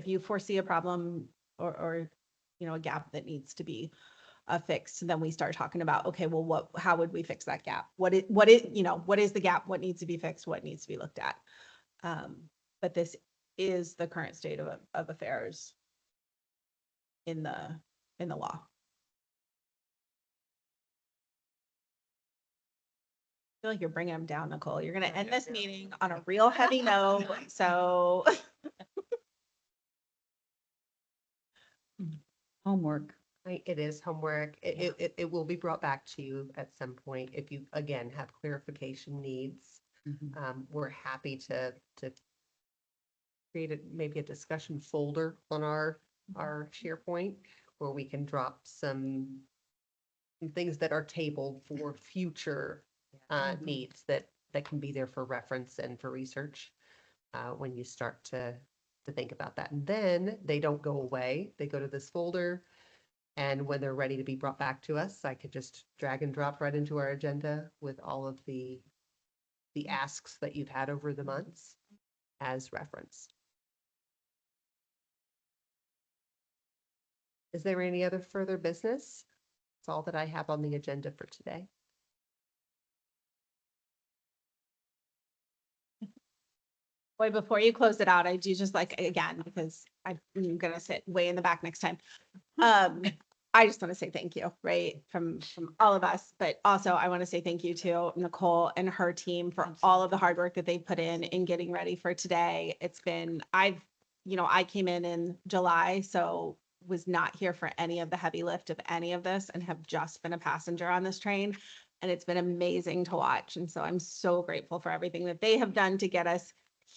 you foresee a problem or a gap that needs to be fixed, then we start talking about, okay, well, how would we fix that gap? What is the gap? What needs to be fixed? What needs to be looked at? But this is the current state of affairs in the law. I feel like you're bringing them down, Nicole. You're going to end this meeting on a real heavy note. So Homework. It is homework. It will be brought back to you at some point if you, again, have clarification needs. We're happy to create maybe a discussion folder on our SharePoint where we can drop some things that are tabled for future needs that can be there for reference and for research when you start to think about that. And then they don't go away. They go to this folder. And when they're ready to be brought back to us, I could just drag and drop right into our agenda with all of the asks that you've had over the months as reference. Is there any other further business? That's all that I have on the agenda for today. Boy, before you close it out, I do just again, because I'm going to sit way in the back next time. I just want to say thank you, right, from all of us, but also I want to say thank you to Nicole and her team for all of the hard work that they put in getting ready for today. It's been, I came in July, so was not here for any of the heavy lift of any of this and have just been a passenger on this train. And it's been amazing to watch. And so I'm so grateful for everything that they have done to get us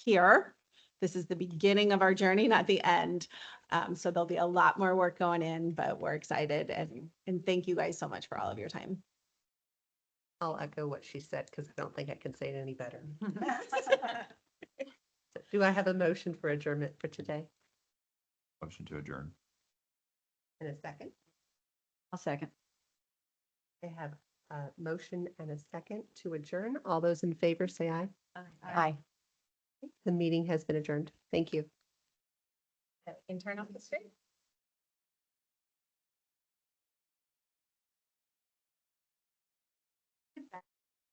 here. This is the beginning of our journey, not the end. So there'll be a lot more work going in, but we're excited and thank you guys so much for all of your time. I'll echo what she said because I don't think I can say it any better. Do I have a motion for adjournment for today? Motion to adjourn. In a second. I'll second. I have Motion and a second to adjourn. All those in favor say aye. Aye. The meeting has been adjourned. Thank you. Internal history?